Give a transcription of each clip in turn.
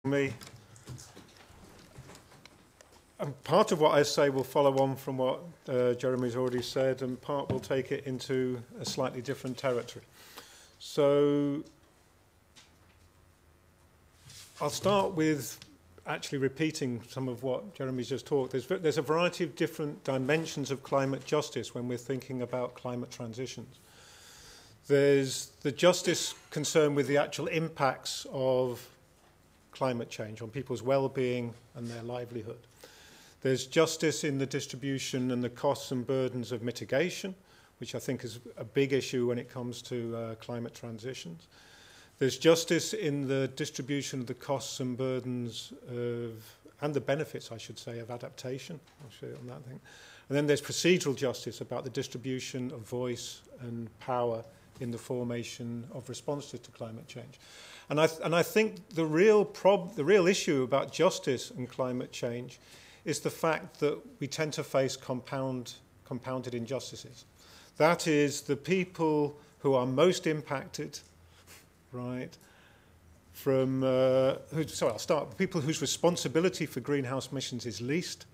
me. And part of what I say will follow on from what Jeremy's already said, and part will take it into a slightly different territory. So I'll start with actually repeating some of what Jeremy's just talked. There's a variety of different dimensions of climate justice when we're thinking about climate transitions. There's the justice concerned with the actual impacts of climate change on people's well-being and their livelihood. There's justice in the distribution and the costs and burdens of mitigation, which I think is a big issue when it comes to climate transitions. There's justice in the distribution of the costs and burdens of, and the benefits, I should say, of adaptation. I'll show you on that thing. And then there's procedural justice about the distribution of voice and power in the formation of responses to climate change. And I think the real issue about justice and climate change is the fact that we tend to face compounded injustices. That is, the people who are most impacted, right, from, I'll start. People whose responsibility for greenhouse emissions is least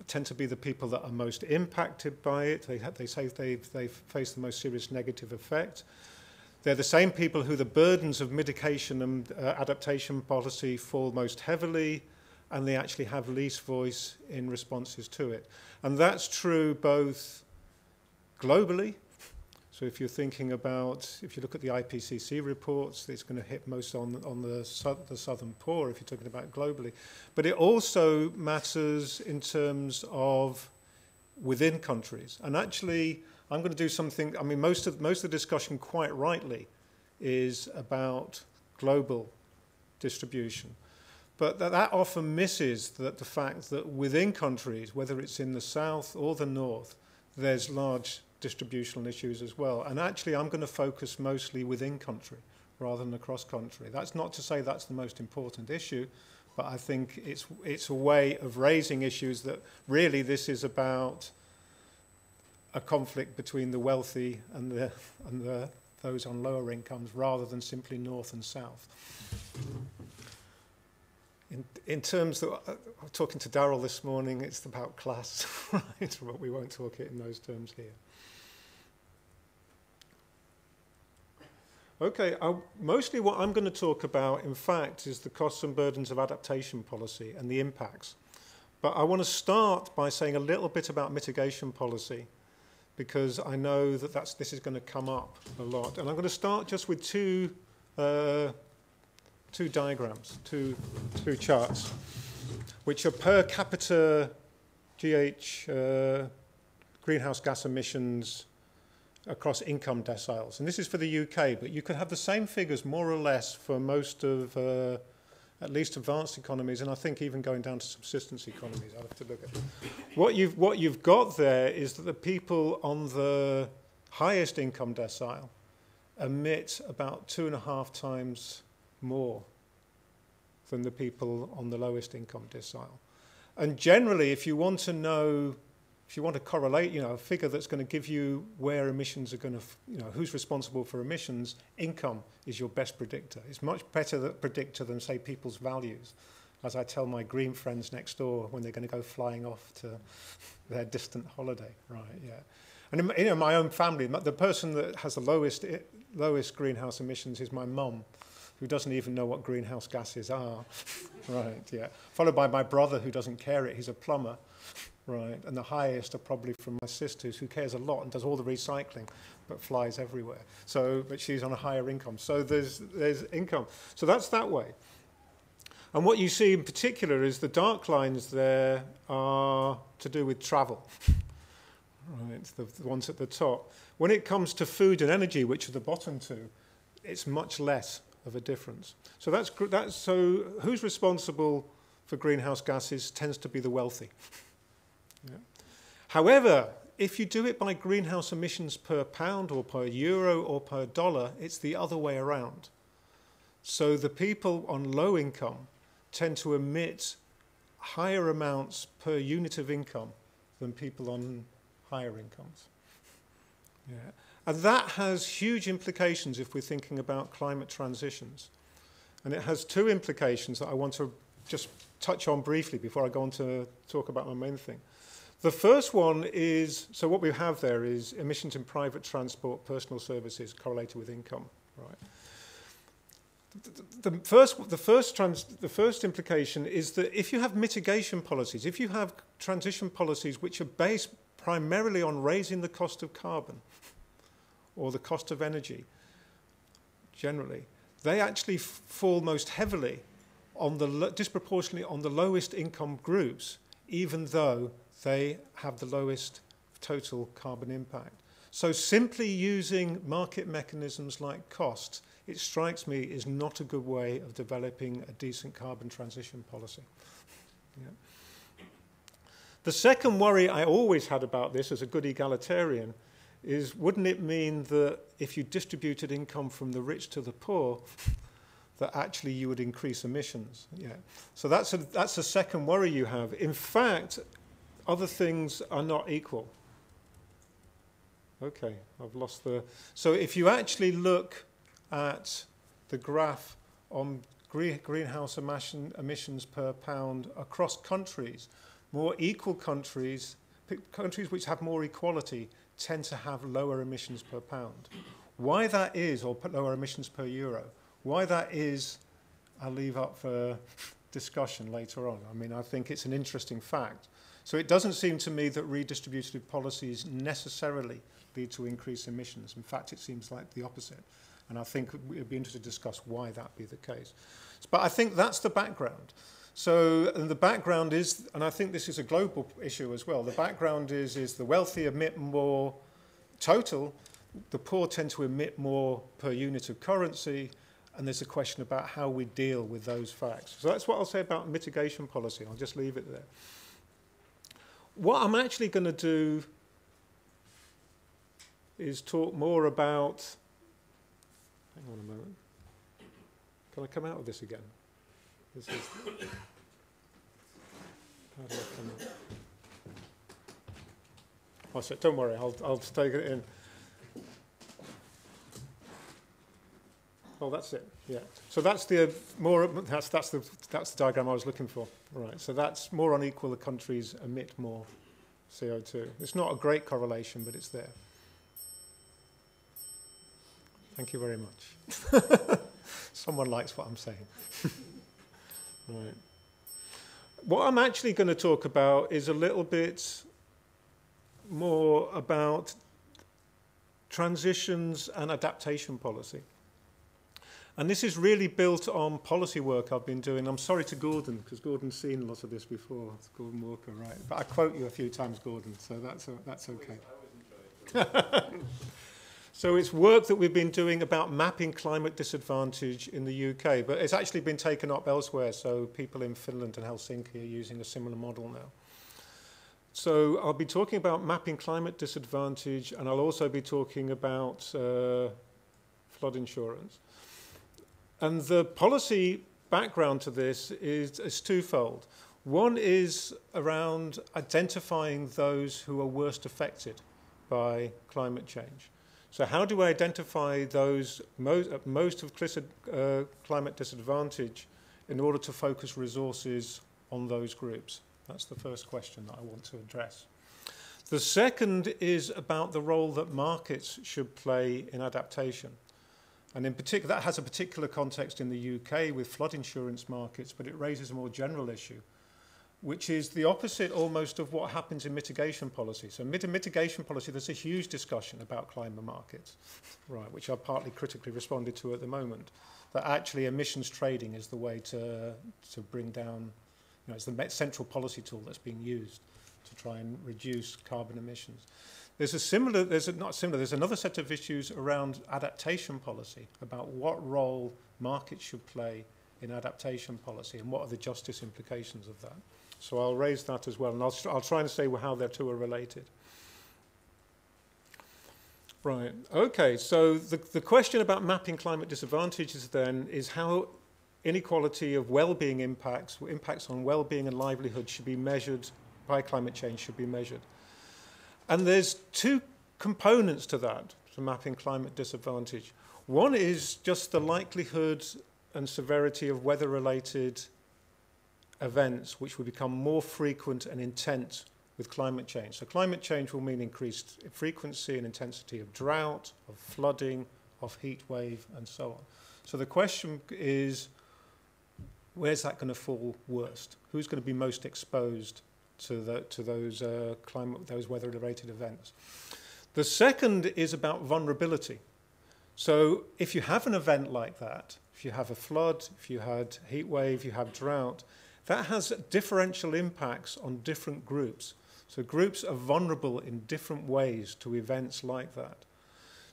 tend to be the people that are most impacted by it. They say they face the most serious negative effect. They're the same people who the burdens of mitigation and adaptation policy fall most heavily, and they actually have least voice in responses to it. And that's true both globally. So if you're thinking about, if you look at the IPCC reports, it's going to hit most on the southern poor if you're talking about globally. But it also matters in terms of within countries. And actually, I'm going to do something, I mean, most of the discussion quite rightly is about global distribution. But that often misses the fact that within countries, whether it's in the south or the north, there's large distributional issues as well. And actually, I'm going to focus mostly within country rather than across country. That's not to say that's the most important issue, but I think it's a way of raising issues that really this is about a conflict between the wealthy and those on lower incomes rather than simply north and south. In terms of, I was talking to Darryl this morning, it's about class, right? But we won't talk it in those terms here. Okay, mostly what I'm going to talk about, in fact, is the costs and burdens of adaptation policy and the impacts. But I want to start by saying a little bit about mitigation policy, because I know that this is going to come up a lot. And I'm going to start just with two diagrams, two charts, which are per capita greenhouse gas emissions across income deciles. And this is for the UK, but you could have the same figures more or less for most of, at least advanced economies, and I think even going down to subsistence economies. I'll have to look at it. What you've got there is that the people on the highest income decile emit about 2.5 times more than the people on the lowest income decile. And generally, if you want to know, if you want to correlate, a figure that's going to give you where emissions are going to, who's responsible for emissions, income is your best predictor. It's much better predictor than, say, people's values, as I tell my green friends next door when they're going to go flying off to their distant holiday, right, yeah. And in my own family, the person that has the lowest greenhouse emissions is my mum, who doesn't even know what greenhouse gases are, right, yeah. Followed by my brother, who doesn't care it, he's a plumber, right, and the highest are probably from my sisters, who cares a lot and does all the recycling, but flies everywhere. But she's on a higher income. So there's income. So that's that way. And what you see in particular is the dark lines there are to do with travel, right, the ones at the top. When it comes to food and energy, which are the bottom two, it's much less of a difference. So so who's responsible for greenhouse gases tends to be the wealthy. Yeah. However, if you do it by greenhouse emissions per pound or per euro or per dollar, it's the other way around. So the people on low income tend to emit higher amounts per unit of income than people on higher incomes. Yeah. And that has huge implications if we're thinking about climate transitions. And it has two implications that I want to just touch on briefly before I go on to talk about my main thing. The first one is, so what we have there is emissions in private transport, personal services correlated with income, right? The first implication is that if you have mitigation policies, if you have transition policies which are based primarily on raising the cost of carbon or the cost of energy, generally, they actually fall most heavily on the disproportionately on the lowest income groups, even though they have the lowest total carbon impact. So simply using market mechanisms like cost, it strikes me, is not a good way of developing a decent carbon transition policy. Yeah. The second worry I always had about this as a good egalitarian is, wouldn't it mean that if you distributed income from the rich to the poor, that actually you would increase emissions? Yeah. So that's a second worry you have. In fact, other things are not equal. Okay, I've lost the... So if you actually look at the graph on greenhouse emissions per pound across countries, more equal countries, countries which have more equality, tend to have lower emissions per pound. Why that is, or lower emissions per euro, why that is, I'll leave up for discussion later on. I mean, I think it's an interesting fact. So it doesn't seem to me that redistributive policies necessarily lead to increased emissions. In fact, it seems like the opposite. And I think we'd be interested to discuss why that be the case. But I think that's the background. So and the background is, and I think this is a global issue as well, the background is the wealthy emit more total, the poor tend to emit more per unit of currency, and there's a question about how we deal with those facts. So that's what I'll say about mitigation policy. I'll just leave it there. What I'm actually going to do is talk more about... Hang on a moment. Can I come out of this again? This is... How do I come out? Oh, so don't worry, I'll take it in. Oh, that's it. Yeah. So that's the that's the diagram I was looking for. Right. So that's more unequal. The countries emit more CO2. It's not a great correlation, but it's there. Thank you very much. Someone likes what I'm saying. Right. What I'm actually going to talk about is a little bit more about transitions and adaptation policy. And this is really built on policy work I've been doing. I'm sorry to Gordon, because Gordon's seen a lot of this before. It's Gordon Walker, right? But I quote you a few times, Gordon, so that's okay. I was enjoying it. So it's work that we've been doing about mapping climate disadvantage in the UK, but it's actually been taken up elsewhere. So people in Finland and Helsinki are using a similar model now. So I'll be talking about mapping climate disadvantage, and I'll also be talking about flood insurance. And the policy background to this is twofold. One is around identifying those who are worst affected by climate change. So how do we identify those most of climate disadvantage in order to focus resources on those groups? That's the first question that I want to address. The second is about the role that markets should play in adaptation. And in particular, that has a particular context in the UK with flood insurance markets, but it raises a more general issue, which is the opposite almost of what happens in mitigation policy. So in mitigation policy, there's a huge discussion about climate markets, right, which I've partly critically responded to at the moment, that actually emissions trading is the way to bring down, you know, it's the central policy tool that's being used to try and reduce carbon emissions. There's another set of issues around adaptation policy, about what role markets should play in adaptation policy and what are the justice implications of that. So I'll raise that as well, and I'll try and say how the two are related. Right, okay, so the question about mapping climate disadvantages then is how inequality of well-being impacts on well-being and livelihood should be measured by climate change, should be measured. And there's two components to that, to mapping climate disadvantage. One is just the likelihood and severity of weather-related events, which will become more frequent and intense with climate change. So climate change will mean increased frequency and intensity of drought, of flooding, of heat wave, and so on. So the question is, where's that going to fall worst? Who's going to be most exposed to those those weather-related events? The second is about vulnerability. So if you have an event like that, if you have a flood, if you had heat wave, you have drought, that has differential impacts on different groups. So groups are vulnerable in different ways to events like that.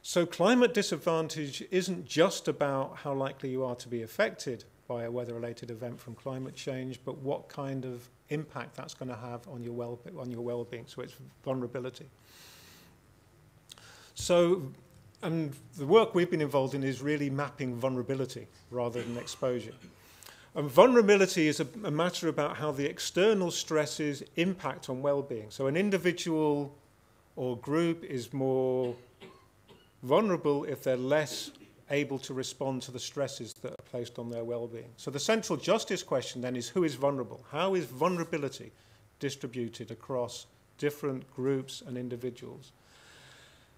So climate disadvantage isn't just about how likely you are to be affected by a weather-related event from climate change, but what kind of impact that's going to have on your well-being. So it's vulnerability. So, and the work we've been involved in is really mapping vulnerability rather than exposure. And vulnerability is a matter about how the external stresses impact on well-being. So an individual or group is more vulnerable if they're less able to respond to the stresses that are placed on their well-being. So the central justice question then is, who is vulnerable? How is vulnerability distributed across different groups and individuals?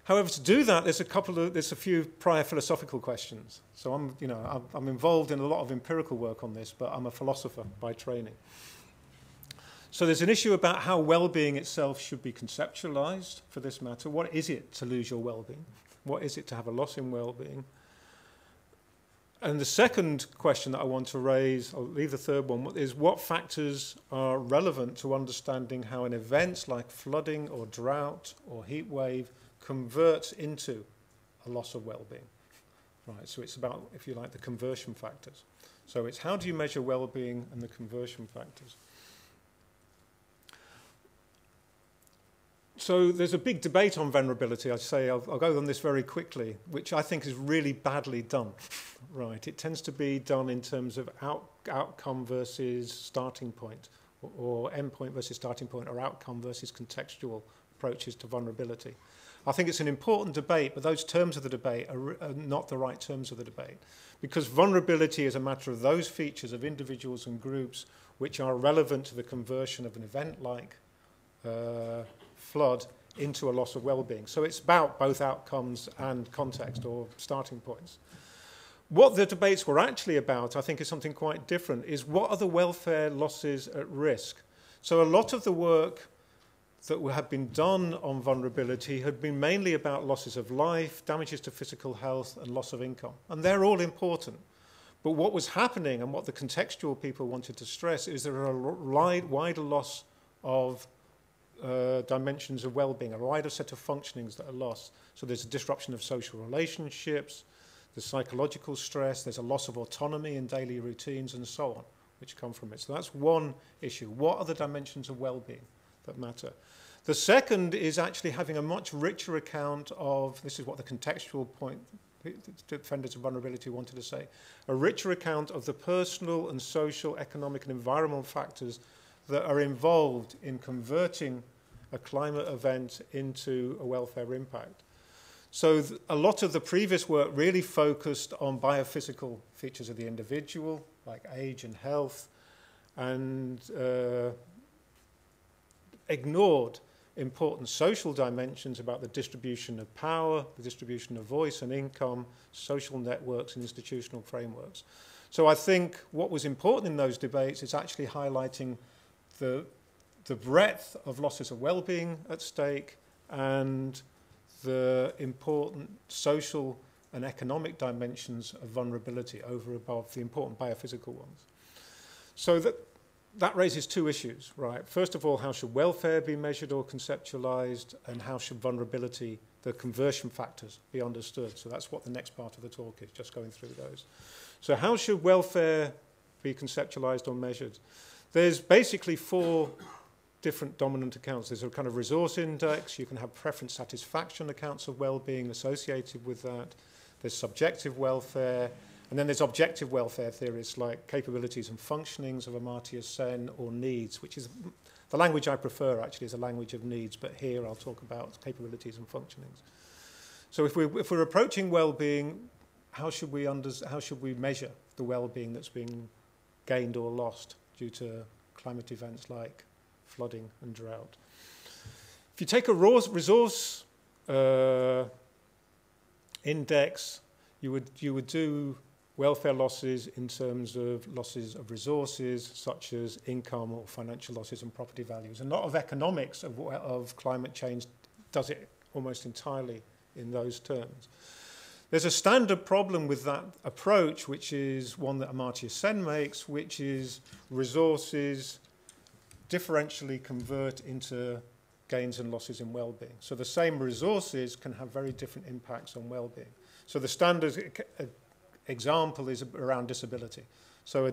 However, to do that, there's a few prior philosophical questions. So I'm involved in a lot of empirical work on this, but I'm a philosopher by training. So there's an issue about how well-being itself should be conceptualized for this matter. What is it to lose your well-being? What is it to have a loss in well-being? And the second question that I want to raise, I'll leave the third one, is what factors are relevant to understanding how an event like flooding or drought or heat wave converts into a loss of well-being. Right, so it's about, if you like, the conversion factors. So it's how do you measure well-being and the conversion factors. So there's a big debate on vulnerability. I'll go on this very quickly, which I think is really badly done. Right, it tends to be done in terms of outcome versus starting point, or endpoint versus starting point, or outcome versus contextual approaches to vulnerability. I think it's an important debate, but those terms of the debate are not the right terms of the debate, because vulnerability is a matter of those features of individuals and groups which are relevant to the conversion of an event like flood into a loss of well-being. So it's about both outcomes and context or starting points. What the debates were actually about, I think, is something quite different, is what are the welfare losses at risk? So a lot of the work that had been done on vulnerability had been mainly about losses of life, damages to physical health, and loss of income. And they're all important. But what was happening, and what the contextual people wanted to stress, is there are a wider loss of dimensions of well-being, a wider set of functionings that are lost. So there's a disruption of social relationships, there's psychological stress, there's a loss of autonomy in daily routines, and so on, which come from it. So that's one issue. What are the dimensions of well-being that matter? The second is actually having a much richer account of, this is what the contextual point defenders of vulnerability wanted to say, a richer account of the personal and social, economic and environmental factors that are involved in converting a climate event into a welfare impact. So a lot of the previous work really focused on biophysical features of the individual, like age and health, and ignored important social dimensions about the distribution of power, the distribution of voice and income, social networks and institutional frameworks. So I think what was important in those debates is actually highlighting the breadth of losses of well-being at stake and the important social and economic dimensions of vulnerability over and above the important biophysical ones. So that raises two issues, right? First of all, how should welfare be measured or conceptualized, and how should vulnerability, the conversion factors, be understood? So that's what the next part of the talk is, just going through those. So how should welfare be conceptualized or measured? There's basically four different dominant accounts. There's a kind of resource index. You can have preference satisfaction accounts of well-being associated with that. There's subjective welfare. And then there's objective welfare theories like capabilities and functionings of Amartya Sen, or needs, which is the language I prefer, actually, is a language of needs. But here I'll talk about capabilities and functionings. So if we're approaching well-being, how should we measure the well-being that's being gained or lost due to climate events like flooding and drought? If you take a resource index, you would do welfare losses in terms of losses of resources such as income or financial losses and property values. And a lot of economics of climate change does it almost entirely in those terms. There's a standard problem with that approach, which is one that Amartya Sen makes, which is resources differentially convert into gains and losses in well-being. So the same resources can have very different impacts on well-being. So the standard example is around disability. So a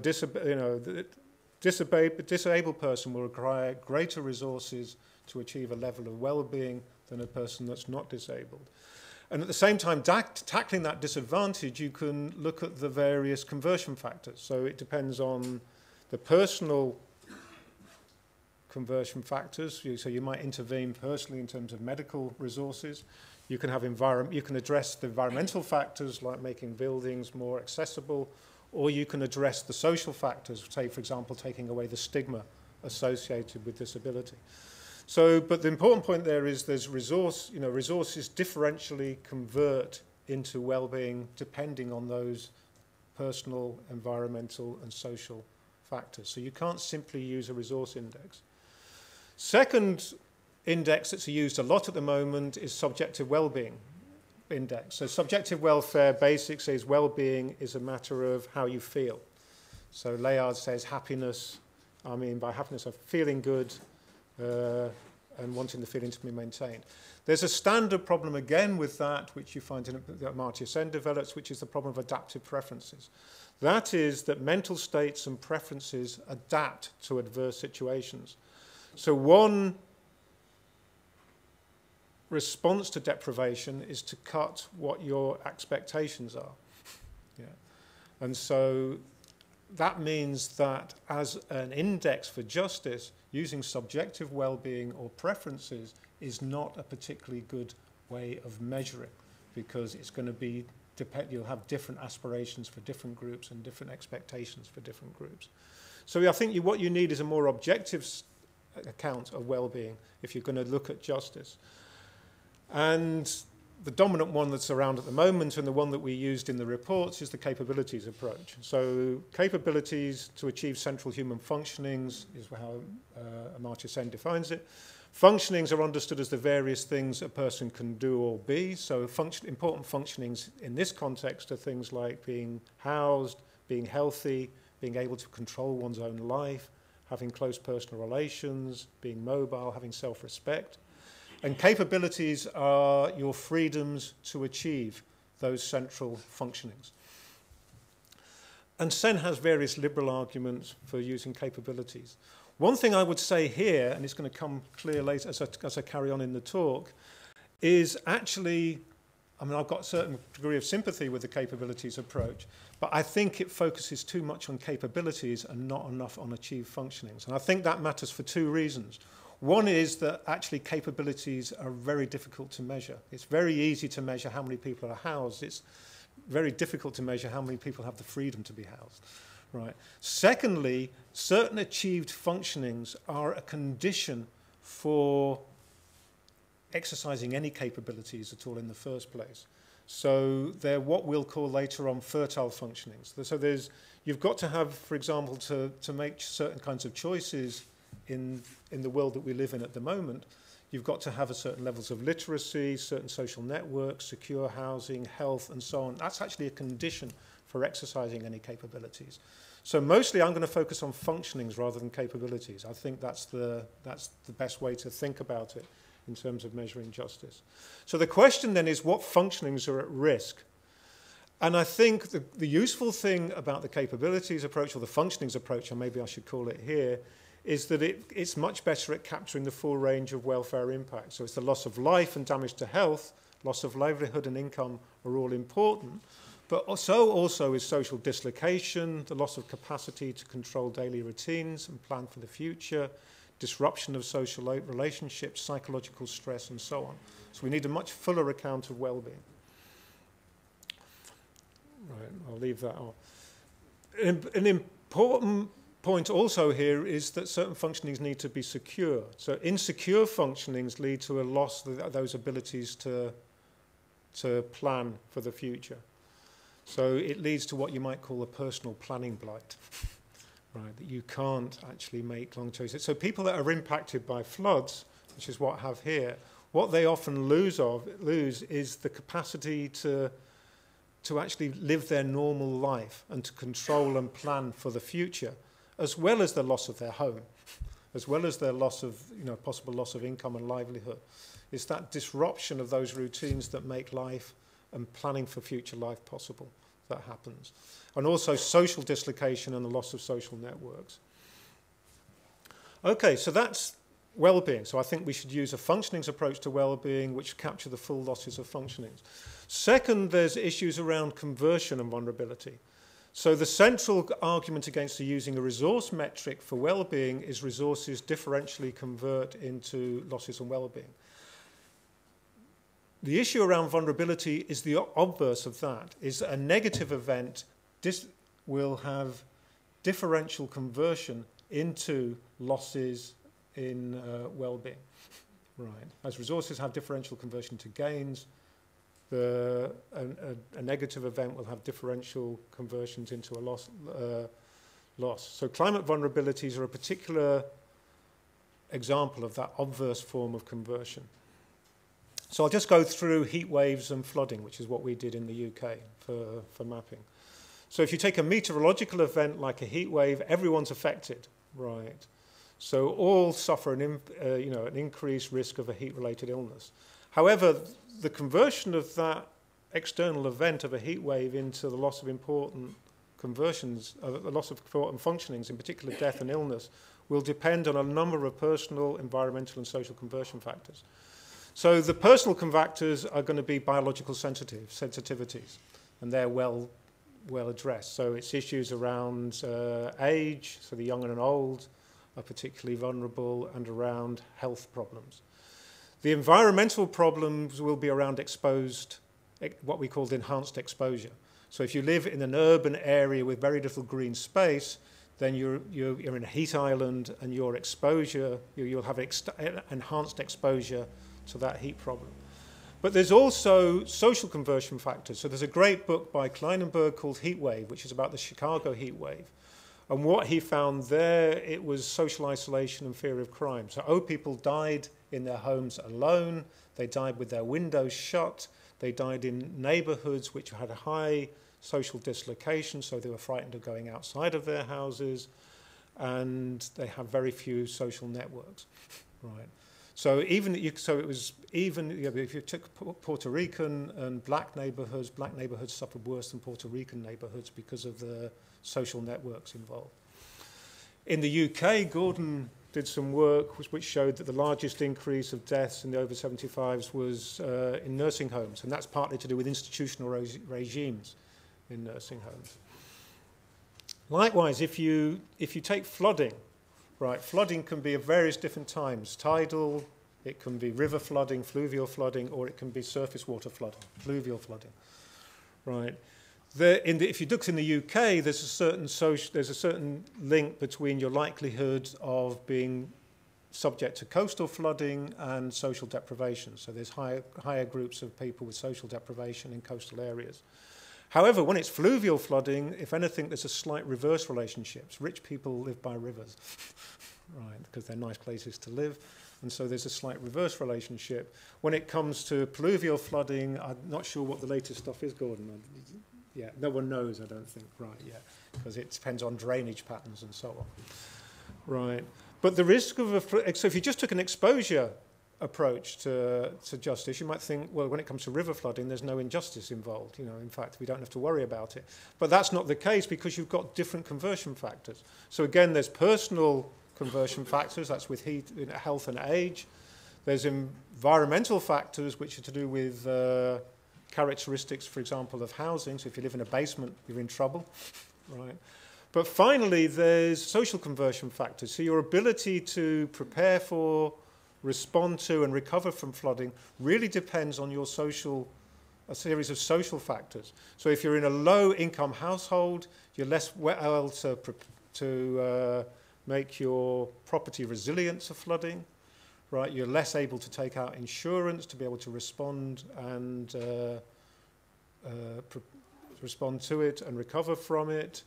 disabled person will require greater resources to achieve a level of well-being than a person that's not disabled. And at the same time, tackling that disadvantage, you can look at the various conversion factors. So it depends on the personal conversion factors. So you might intervene personally in terms of medical resources. You can have you can address the environmental factors like making buildings more accessible, or you can address the social factors, say, for example, taking away the stigma associated with disability. So, but the important point there is there's resources differentially convert into well-being depending on those personal, environmental, and social factors. So you can't simply use a resource index. Second index that's used a lot at the moment is subjective well-being index. So subjective welfare basics says well-being is a matter of how you feel. So Layard says happiness. I mean by happiness of feeling good and wanting the feeling to be maintained. There's a standard problem again with that, which you find in that Amartya Sen develops, which is the problem of adaptive preferences. That is that mental states and preferences adapt to adverse situations. So one response to deprivation is to cut what your expectations are. Yeah. And so that means that as an index for justice, using subjective well-being or preferences is not a particularly good way of measuring, because it's going to be you'll have different aspirations for different groups and different expectations for different groups. So I think what you need is a more objective account of well-being if you're going to look at justice. And the dominant one that's around at the moment, and the one that we used in the reports, is the capabilities approach. So capabilities to achieve central human functionings is how Amartya Sen defines it. Functionings are understood as the various things a person can do or be. So important functionings in this context are things like being housed, being healthy, being able to control one's own life, having close personal relations, being mobile, having self-respect. And capabilities are your freedoms to achieve those central functionings. And Sen has various liberal arguments for using capabilities. One thing I would say here, and it's going to come clear later as I carry on in the talk, is actually, I mean, I've got a certain degree of sympathy with the capabilities approach, but I think it focuses too much on capabilities and not enough on achieved functionings. And I think that matters for two reasons. One is that actually capabilities are very difficult to measure. It's very easy to measure how many people are housed. It's very difficult to measure how many people have the freedom to be housed. Right. Secondly, certain achieved functionings are a condition for exercising any capabilities at all in the first place. So they're what we'll call later on fertile functionings. So you've got to have, for example, to make certain kinds of choices in the world that we live in at the moment, you've got to have a certain levels of literacy, certain social networks, secure housing, health, and so on. That's actually a condition for exercising any capabilities. So mostly I'm going to focus on functionings rather than capabilities. I think that's the best way to think about it in terms of measuring justice. So the question then is, what functionings are at risk? And I think the useful thing about the capabilities approach, or the functionings approach, or maybe I should call it here, is that it's much better at capturing the full range of welfare impacts. So it's the loss of life and damage to health, loss of livelihood and income are all important, but so also is social dislocation, the loss of capacity to control daily routines and plan for the future, disruption of social relationships, psychological stress, and so on. So we need a much fuller account of well-being. Right, I'll leave that off. An important point also here is that certain functionings need to be secure. So insecure functionings lead to a loss of those abilities to plan for the future. So it leads to what you might call a personal planning blight, right? That you can't actually make long choices. So people that are impacted by floods, which is what I have here, what they often lose is the capacity to actually live their normal life and to control and plan for the future, as well as the loss of their home, as well as their loss of, possible loss of income and livelihood. It's that disruption of those routines that make life and planning for future life possible that happens. And also social dislocation and the loss of social networks. Okay, so that's well-being. So I think we should use a functionings approach to well-being which capture the full losses of functionings. Second, there's issues around conversion and vulnerability. So the central argument against using a resource metric for well-being is resources differentially convert into losses and well-being. The issue around vulnerability is the obverse of that, is a negative event will have differential conversion into losses in well-being. Right. As resources have differential conversion to gains, a negative event will have differential conversions into a loss. So climate vulnerabilities are a particular example of that obverse form of conversion. So I'll just go through heat waves and flooding, which is what we did in the UK for mapping. So if you take a meteorological event like a heat wave, everyone's affected, right? So all suffer an increased risk of a heat-related illness. However, the conversion of that external event of a heat wave into the loss of important conversions, the loss of important functionings, in particular death and illness, will depend on a number of personal, environmental and social conversion factors. So the personal factors are going to be biological sensitivities, and they're well addressed. So it's issues around age, so the young and old are particularly vulnerable, and around health problems. The environmental problems will be around what we call enhanced exposure. So if you live in an urban area with very little green space, then you're in a heat island, and your exposure, you'll have enhanced exposure to that heat problem. But there's also social conversion factors. So there's a great book by Kleinenberg called Heat Wave, which is about the Chicago heat wave. And what he found there, it was social isolation and fear of crime. So old people died in their homes alone. They died with their windows shut. They died in neighborhoods which had a high social dislocation, so they were frightened of going outside of their houses. And they have very few social networks, right? So if you took Puerto Rican and black neighborhoods suffered worse than Puerto Rican neighborhoods because of the social networks involved. In the UK, Gordon did some work which showed that the largest increase of deaths in the over 75s was in nursing homes, and that's partly to do with institutional regimes in nursing homes. Likewise, if you take flooding, right, flooding can be of various different times. Tidal, it can be river flooding, fluvial flooding, or it can be surface water flooding, fluvial flooding, right? If you look in the UK, there's a certain link between your likelihood of being subject to coastal flooding and social deprivation. So there's higher groups of people with social deprivation in coastal areas. However, when it's fluvial flooding, if anything, there's a slight reverse relationship. Rich people live by rivers, right, because they're nice places to live. And so there's a slight reverse relationship. When it comes to pluvial flooding, I'm not sure what the latest stuff is, Gordon. Yeah, no one knows, I don't think, right, yeah, because it depends on drainage patterns and so on. Right, but the risk of so if you just took an exposure approach to justice, you might think, well, when it comes to river flooding, there's no injustice involved. In fact, we don't have to worry about it. But that's not the case because you've got different conversion factors. So again, there's personal conversion factors, that's with heat, health and age. There's environmental factors, which are to do with characteristics, for example, of housing. So if you live in a basement, you're in trouble, right? But finally, there's social conversion factors. So your ability to prepare for, respond to, and recover from flooding really depends on your social a series of social factors. So if you're in a low-income household, you're less well to make your property resilient to flooding, right? You're less able to take out insurance to be able to respond and respond to it and recover from it.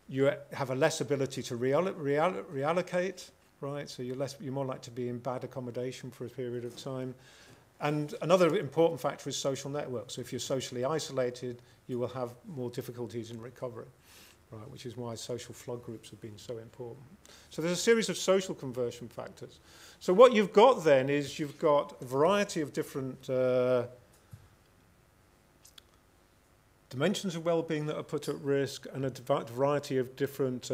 You have a less ability to reallocate, right? So you're more likely to be in bad accommodation for a period of time. And another important factor is social networks. So if you're socially isolated, you will have more difficulties in recovery, right? Which is why social flood groups have been so important. So there's a series of social conversion factors. So what you've got then is you've got a variety of different dimensions of well-being that are put at risk and a variety of different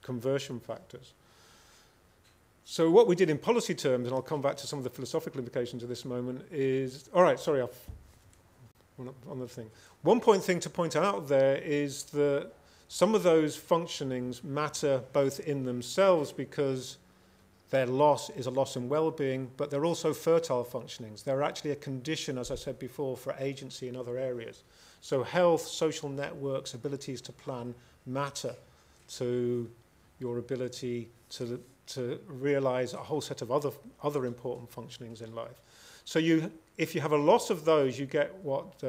conversion factors. So what we did in policy terms, and I'll come back to some of the philosophical implications of this moment, is... All right, sorry, on the thing. One thing to point out there is that some of those functionings matter both in themselves because their loss is a loss in well-being, but they're also fertile functionings. They're actually a condition, as I said before, for agency in other areas. So health, social networks, abilities to plan matter to your ability to realize a whole set of other important functionings in life. So if you have a loss of those, you get what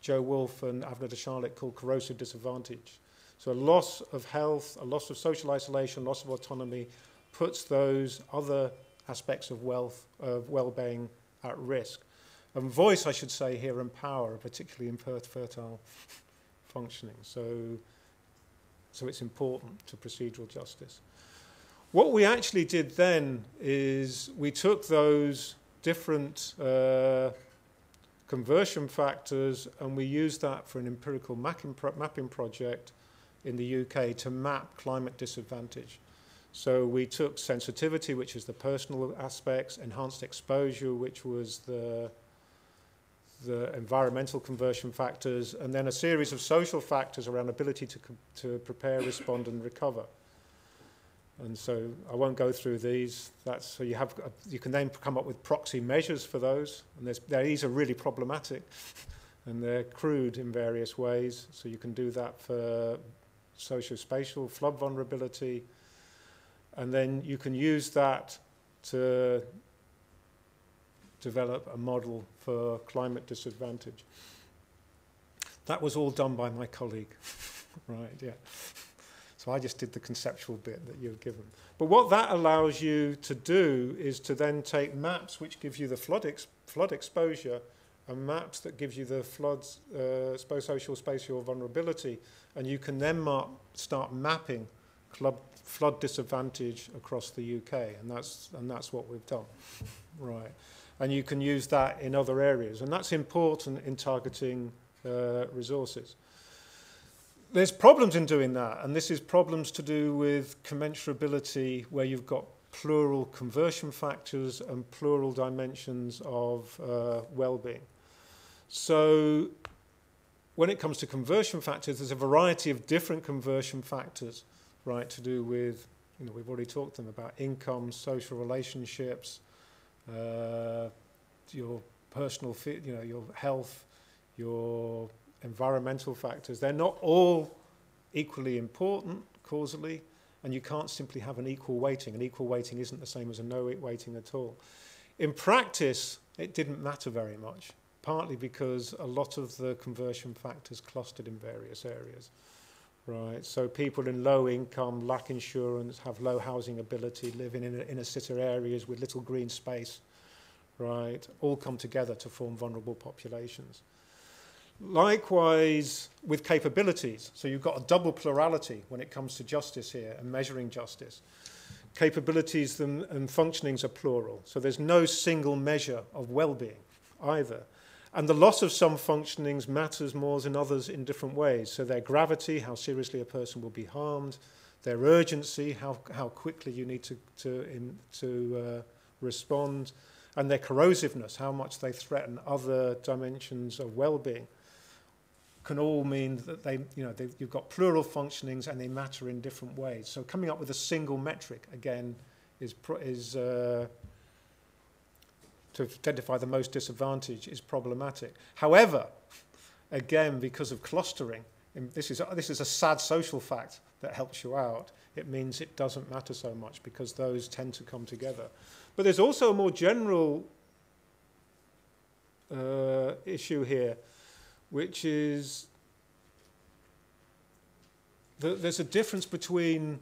Joe Wolfe and Avner de Charlotte call corrosive disadvantage. So a loss of health, a loss of social isolation, loss of autonomy, puts those other aspects of well-being at risk. And voice, I should say here, and power are particularly in fertile functioning. So it's important to procedural justice. What we actually did then is we took those different conversion factors and we used that for an empirical mapping project in the UK to map climate disadvantage. So we took sensitivity, which is the personal aspects, enhanced exposure, which was the environmental conversion factors, and then a series of social factors around ability to prepare, respond, and recover. And so I won't go through these. So you can then come up with proxy measures for those, and these are really problematic, and they're crude in various ways. So you can do that for socio-spatial flood vulnerability. And then you can use that to develop a model for climate disadvantage. That was all done by my colleague, right, yeah. So I just did the conceptual bit that you've given. But what that allows you to do is to then take maps which give you the flood exposure and maps that give you the floods, social spatial vulnerability, and you can then start mapping flood disadvantage across the UK, and that's what we've done, right? And you can use that in other areas, and that's important in targeting resources. There's problems in doing that, and this is problems to do with commensurability, where you've got plural conversion factors and plural dimensions of well-being. So when it comes to conversion factors, there's a variety of different conversion factors, right, to do with, we've already talked to them about income, social relationships, your personal, your health, your environmental factors. They're not all equally important causally, and you can't simply have an equal weighting. An equal weighting isn't the same as a no weighting at all. In practice, it didn't matter very much, partly because a lot of the conversion factors clustered in various areas. Right, so people in low income, lack insurance, have low housing ability, live in inner city areas with little green space, right, all come together to form vulnerable populations. Likewise with capabilities, so you've got a double plurality when it comes to justice here and measuring justice. Capabilities and functionings are plural, so there's no single measure of well-being either. And the loss of some functionings matters more than others in different ways. So their gravity, how seriously a person will be harmed, their urgency, how quickly you need to respond, and their corrosiveness, how much they threaten other dimensions of well-being, can all mean that you've got plural functionings and they matter in different ways. So coming up with a single metric, again, is to identify the most disadvantaged is problematic. However, again, because of clustering, and this is a sad social fact that helps you out, it means it doesn't matter so much because those tend to come together. But there's also a more general issue here, which is that there's a difference between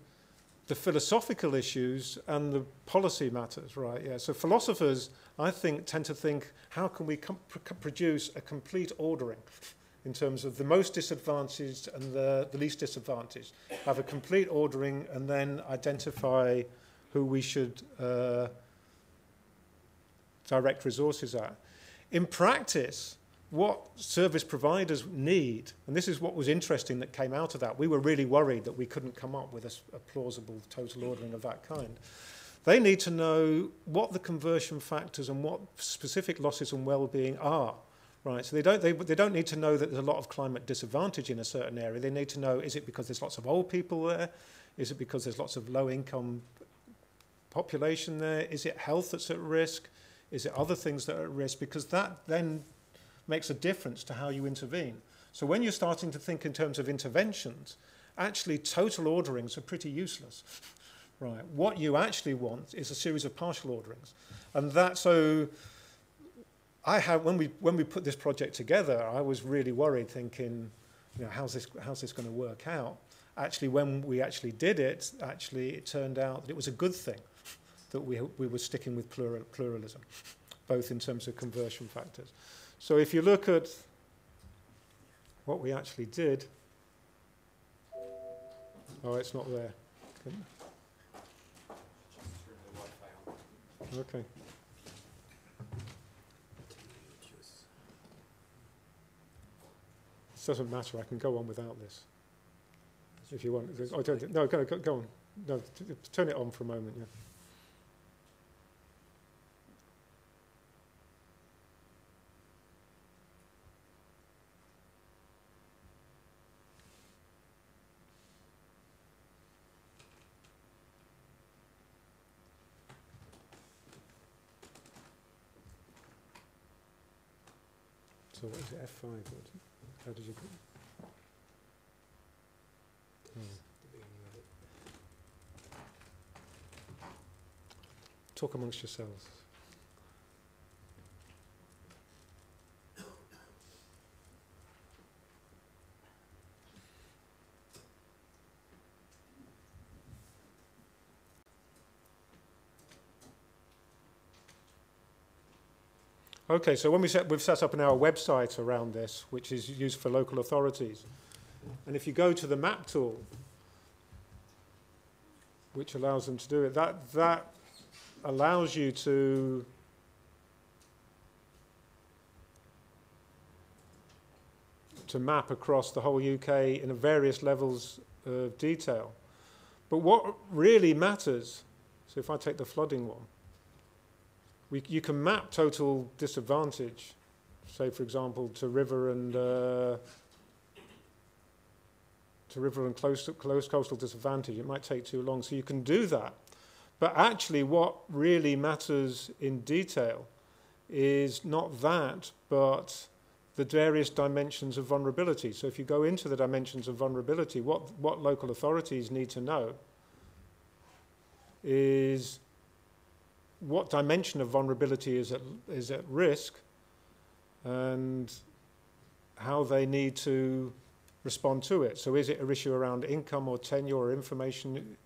the philosophical issues and the policy matters, right? Yeah. So philosophers, I think, tend to think, how can we produce a complete ordering in terms of the most disadvantaged and the least disadvantaged? Have a complete ordering and then identify who we should direct resources at. In practice, what service providers need, and this is what was interesting that came out of that, we were really worried that we couldn't come up with a plausible total ordering of that kind. They need to know what the conversion factors and what specific losses and well-being are, right? So they don't need to know that there's a lot of climate disadvantage in a certain area. They need to know, is it because there's lots of old people there? Is it because there's lots of low-income population there? Is it health that's at risk? Is it other things that are at risk? Because that then makes a difference to how you intervene. So when you're starting to think in terms of interventions, actually total orderings are pretty useless, right? What you actually want is a series of partial orderings. And that, so I have, when we put this project together, I was really worried thinking, you know, how's this going to work out? Actually, when we actually did it, actually it turned out that it was a good thing that we were sticking with pluralism, both in terms of conversion factors. So if you look at what we actually did, oh, it's not there. Okay. It doesn't matter, I can go on without this. If you want. Oh, no, go on. No, turn it on for a moment, yeah. So what is it, F5? How did you put it? Talk amongst yourselves. Okay, so when we've set up our website around this, which is used for local authorities. And if you go to the map tool, which allows them to do it, that allows you to map across the whole UK in various levels of detail. But what really matters, so if I take the flooding one, you can map total disadvantage, say for example to river and close coastal disadvantage. It might take too long, so you can do that. But actually what really matters in detail is not that, but the various dimensions of vulnerability. So if you go into the dimensions of vulnerability, what local authorities need to know is what dimension of vulnerability is at risk and how they need to respond to it. So is it an issue around income or tenure or information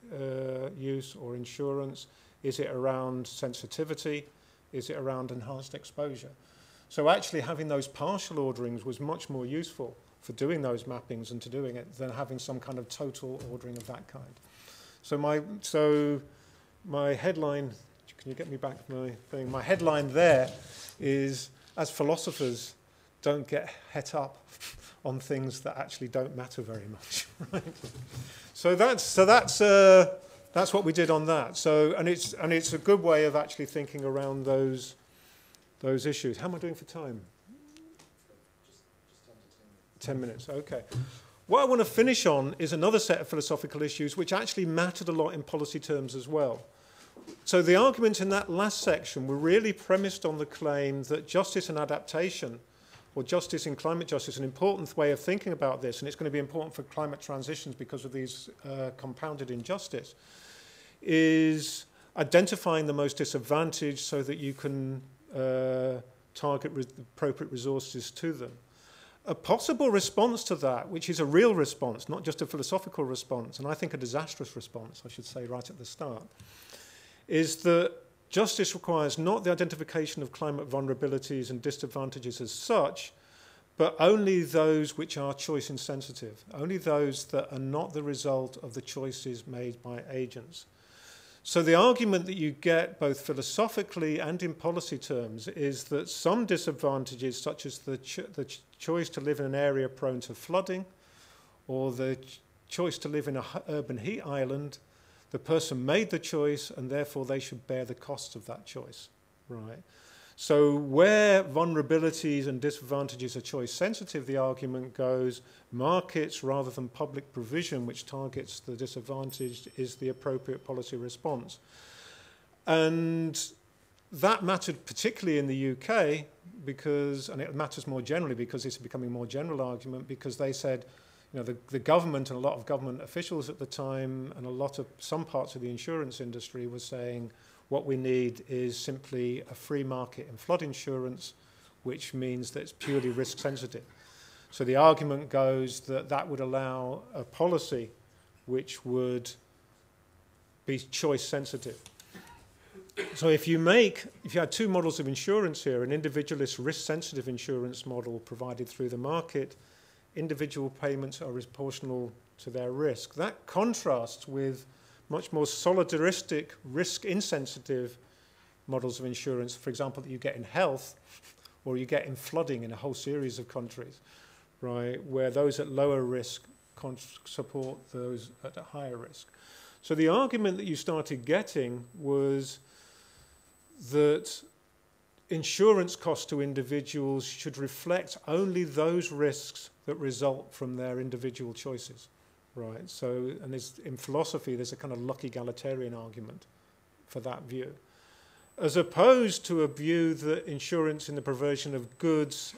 use or insurance? Is it around sensitivity? Is it around enhanced exposure? So actually having those partial orderings was much more useful for doing those mappings and to doing it than having some kind of total ordering of that kind. So my headline, can you get me back my thing? My headline there is, as philosophers, don't get het up on things that actually don't matter very much. Right? So that's what we did on that. So and it's a good way of actually thinking around those issues. How am I doing for time? Just 10 minutes. Okay. What I want to finish on is another set of philosophical issues which actually mattered a lot in policy terms as well. So the arguments in that last section were really premised on the claim that justice and adaptation, or justice in climate justice, an important way of thinking about this, and it's going to be important for climate transitions because of these compounded injustice, is identifying the most disadvantaged so that you can target appropriate resources to them. A possible response to that, which is a real response, not just a philosophical response, and I think a disastrous response, I should say right at the start, is that justice requires not the identification of climate vulnerabilities and disadvantages as such, but only those which are choice insensitive, only those that are not the result of the choices made by agents. So the argument that you get both philosophically and in policy terms is that some disadvantages, such as the choice to live in an area prone to flooding, or the choice to live in an urban heat island, the person made the choice and therefore they should bear the costs of that choice, right? So where vulnerabilities and disadvantages are choice sensitive, the argument goes markets rather than public provision which targets the disadvantaged is the appropriate policy response. And that mattered particularly in the UK because, and it matters more generally because it's becoming a more general argument, because they said, you know, the government and a lot of government officials at the time and some parts of the insurance industry were saying, what we need is simply a free market in flood insurance, which means that it's purely risk sensitive. So the argument goes that that would allow a policy which would be choice sensitive. So if you had two models of insurance here, an individualist risk sensitive insurance model provided through the market, individual payments are proportional to their risk. That contrasts with much more solidaristic, risk-insensitive models of insurance, for example, that you get in health or you get in flooding in a whole series of countries, right, where those at lower risk support those at a higher risk. So the argument that you started getting was that insurance costs to individuals should reflect only those risks that result from their individual choices. Right, so, and in philosophy, there's a kind of luck egalitarian argument for that view, as opposed to a view that insurance in the provision of goods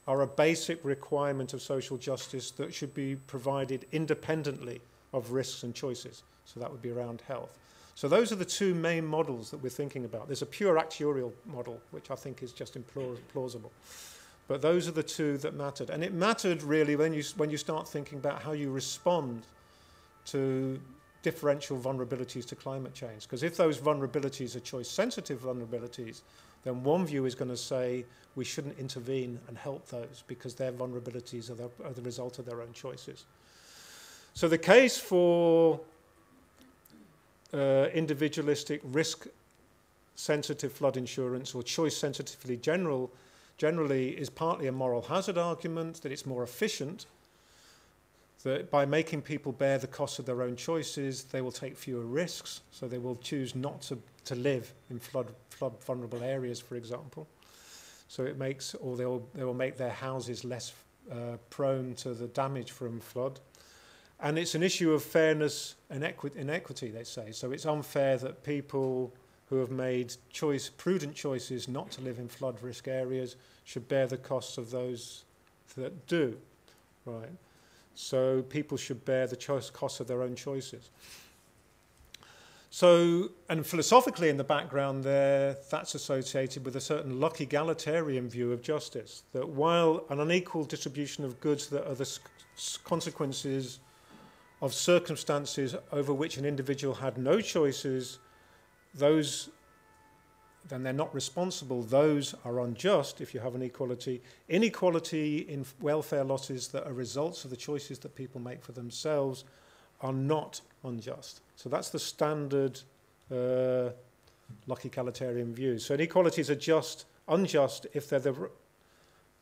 are a basic requirement of social justice that should be provided independently of risks and choices. So that would be around health. So those are the two main models that we're thinking about. There's a pure actuarial model, which I think is just implausible. But those are the two that mattered. And it mattered really when you start thinking about how you respond to differential vulnerabilities to climate change. Because if those vulnerabilities are choice-sensitive vulnerabilities, then one view is going to say we shouldn't intervene and help those because their vulnerabilities are the result of their own choices. So the case for individualistic risk-sensitive flood insurance or choice-sensitively generally is partly a moral hazard argument, that it's more efficient, that by making people bear the cost of their own choices, they will take fewer risks, so they will choose not to live in flood vulnerable areas, for example. So it makes, or they will make their houses less prone to the damage from flood. And it's an issue of fairness and inequity, they say. So it's unfair that people who have made prudent choices not to live in flood risk areas should bear the costs of those that do, right? So people should bear the costs of their own choices. So, and philosophically in the background there, that's associated with a certain luck egalitarian view of justice, that while an unequal distribution of goods that are the consequences of circumstances over which an individual had no choices, those, then they're not responsible. Those are unjust if you have an equality. Inequality in welfare losses that are results of the choices that people make for themselves are not unjust. So that's the standard luck egalitarian view. So inequalities are unjust if they're the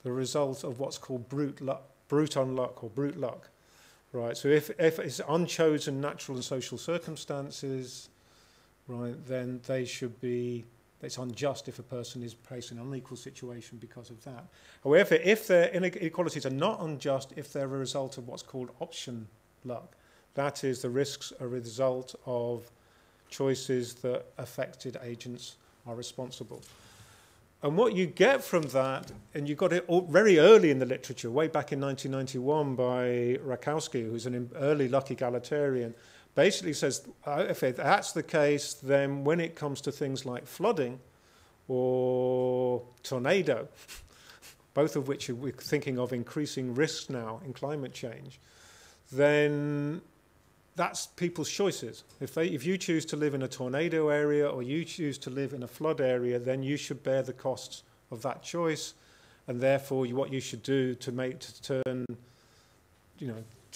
result of what's called brute unluck or brute luck. Right, so if it's unchosen natural and social circumstances, right, then it's unjust if a person is placed in an unequal situation because of that. However, if their inequalities are not unjust, if they're a result of what's called option luck, that is, the risks are a result of choices that affected agents are responsible. And what you get from that, and you got it all very early in the literature, way back in 1991 by Rakowski, who's an early luck egalitarian, basically says, if that's the case, then when it comes to things like flooding or tornado, both of which we're thinking of increasing risks now in climate change, then that's people's choices. If you choose to live in a tornado area or you choose to live in a flood area, then you should bear the costs of that choice, and therefore what you should do to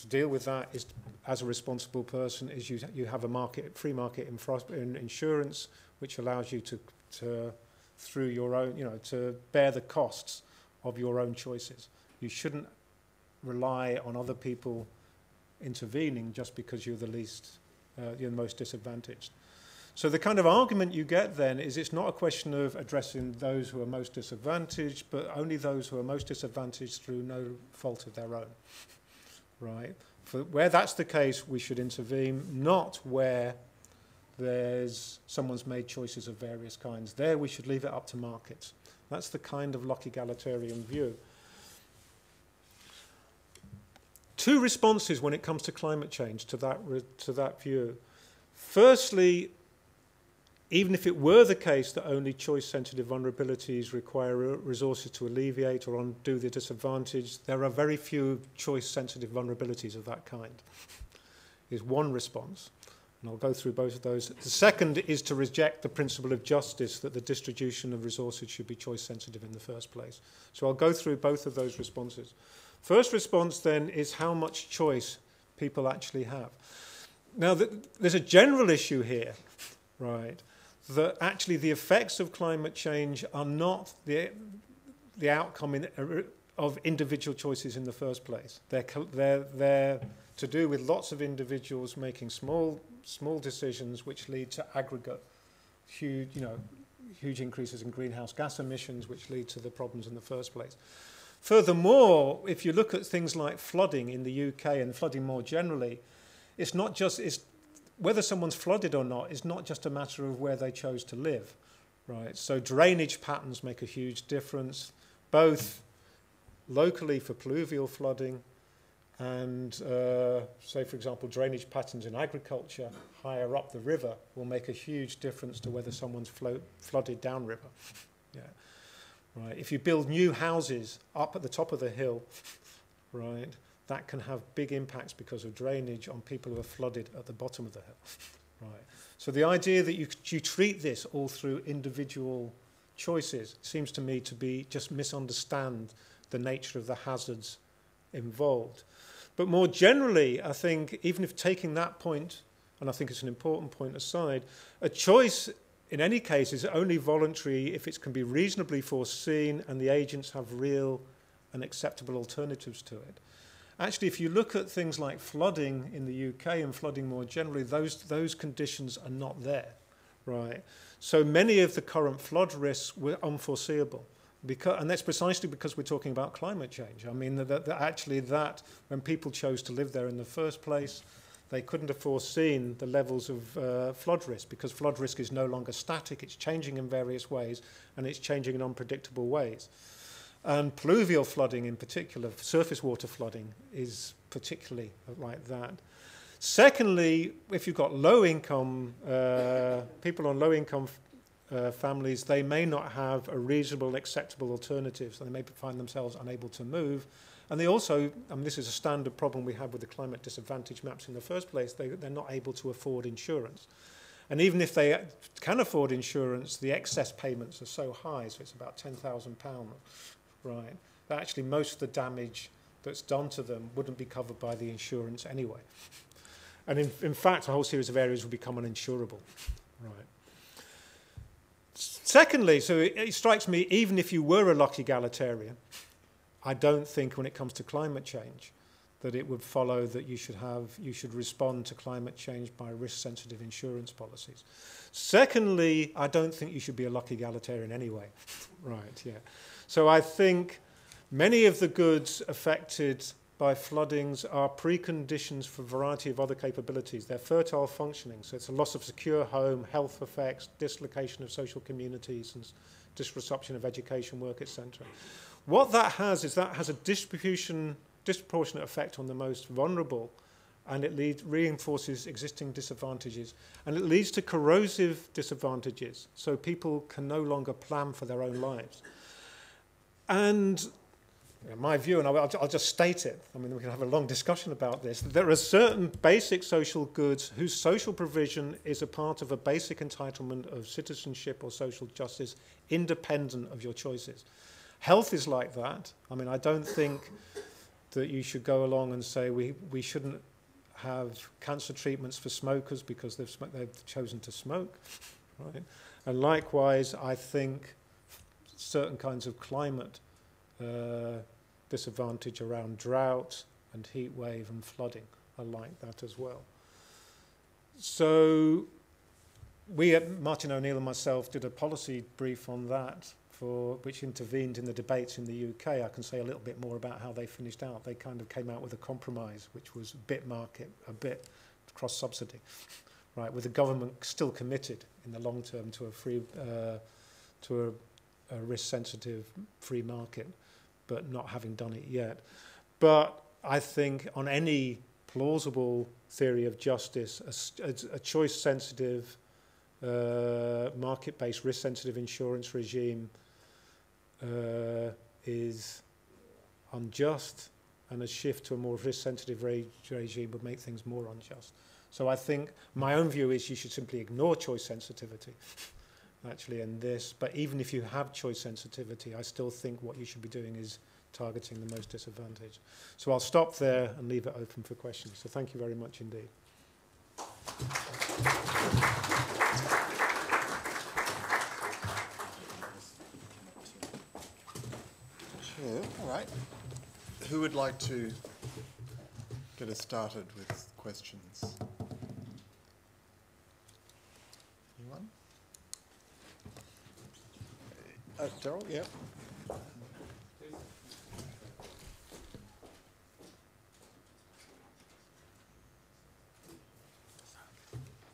deal with that is, as a responsible person, is you have a free market in insurance, which allows you to through your own, to bear the costs of your own choices. You shouldn't rely on other people intervening just because you're the most disadvantaged. So the kind of argument you get then is it's not a question of addressing those who are most disadvantaged, but only those who are most disadvantaged through no fault of their own, right? Where that's the case, we should intervene, not where someone's made choices of various kinds. There we should leave it up to markets. That's the kind of luck egalitarian view. Two responses when it comes to climate change to that view. Firstly, even if it were the case that only choice-sensitive vulnerabilities require resources to alleviate or undo the disadvantage, there are very few choice-sensitive vulnerabilities of that kind, is one response. And I'll go through both of those. The second is to reject the principle of justice that the distribution of resources should be choice-sensitive in the first place. So I'll go through both of those responses. First response, then, is how much choice people actually have. Now, there's a general issue here, right, that actually the effects of climate change are not the outcome of individual choices in the first place. They're to do with lots of individuals making small decisions which lead to aggregate huge increases in greenhouse gas emissions, which lead to the problems in the first place. Furthermore, if you look at things like flooding in the UK and flooding more generally, it's whether someone's flooded or not is not just a matter of where they chose to live, right? So drainage patterns make a huge difference, both locally for pluvial flooding and, say, for example, drainage patterns in agriculture higher up the river will make a huge difference to whether someone's flooded downriver. Yeah. Right. If you build new houses up at the top of the hill, right, that can have big impacts because of drainage on people who are flooded at the bottom of the hill. Right. So the idea that you treat this all through individual choices seems to me to be just misunderstand the nature of the hazards involved. But more generally, I think, even if taking that point, and I think it's an important point aside, a choice in any case is only voluntary if it can be reasonably foreseen and the agents have real and acceptable alternatives to it. Actually, if you look at things like flooding in the UK and flooding more generally, those conditions are not there, right? So many of the current flood risks were unforeseeable. And that's precisely because we're talking about climate change. I mean, that when people chose to live there in the first place, they couldn't have foreseen the levels of flood risk, because flood risk is no longer static, it's changing in various ways, and it's changing in unpredictable ways. And pluvial flooding in particular, surface water flooding, is particularly like that. Secondly, if you've got low-income, people on low-income families, they may not have a reasonable, acceptable alternative, so they may find themselves unable to move. And they also, this is a standard problem we have with the climate disadvantage maps in the first place, they're not able to afford insurance. And even if they can afford insurance, the excess payments are so high, so it's about £10,000, right? That actually most of the damage that's done to them wouldn't be covered by the insurance anyway. And in fact, a whole series of areas will become uninsurable, right? Secondly, so it strikes me, even if you were a luck egalitarian, I don't think when it comes to climate change that it would follow that you should respond to climate change by risk-sensitive insurance policies. Secondly, I don't think you should be a luck egalitarian anyway. Right, yeah. So I think many of the goods affected by floodings are preconditions for a variety of other capabilities. They're fertile functioning, so it's a loss of secure home, health effects, dislocation of social communities, and disruption of education, work, etc. What that has is that has a disproportionate effect on the most vulnerable, and it reinforces existing disadvantages, and it leads to corrosive disadvantages, so people can no longer plan for their own lives. And in my view, and I'll just state it, I mean, we can have a long discussion about this, there are certain basic social goods whose social provision is a part of a basic entitlement of citizenship or social justice, independent of your choices. Health is like that. I mean, I don't think that you should go along and say we shouldn't have cancer treatments for smokers because they've chosen to smoke, right? And likewise, I think certain kinds of climate disadvantage around drought and heat wave and flooding are like that as well. So we at Martin O'Neill and myself did a policy brief on that which intervened in the debates in the UK. I can say a little bit more about how they finished out. They kind of came out with a compromise, which was a bit market, a bit cross-subsidy, right? With the government still committed in the long term to a free, to a risk-sensitive free market, but not having done it yet. But I think on any plausible theory of justice, a choice-sensitive, market-based, risk-sensitive insurance regime is unjust, and a shift to a more risk-sensitive regime would make things more unjust. So I think my own view is you should simply ignore choice sensitivity, actually, in this. But even if you have choice sensitivity, I still think what you should be doing is targeting the most disadvantaged. So I'll stop there and leave it open for questions. So thank you very much indeed. Sure, all right. Who would like to get us started with questions? Anyone? Daryl, yeah.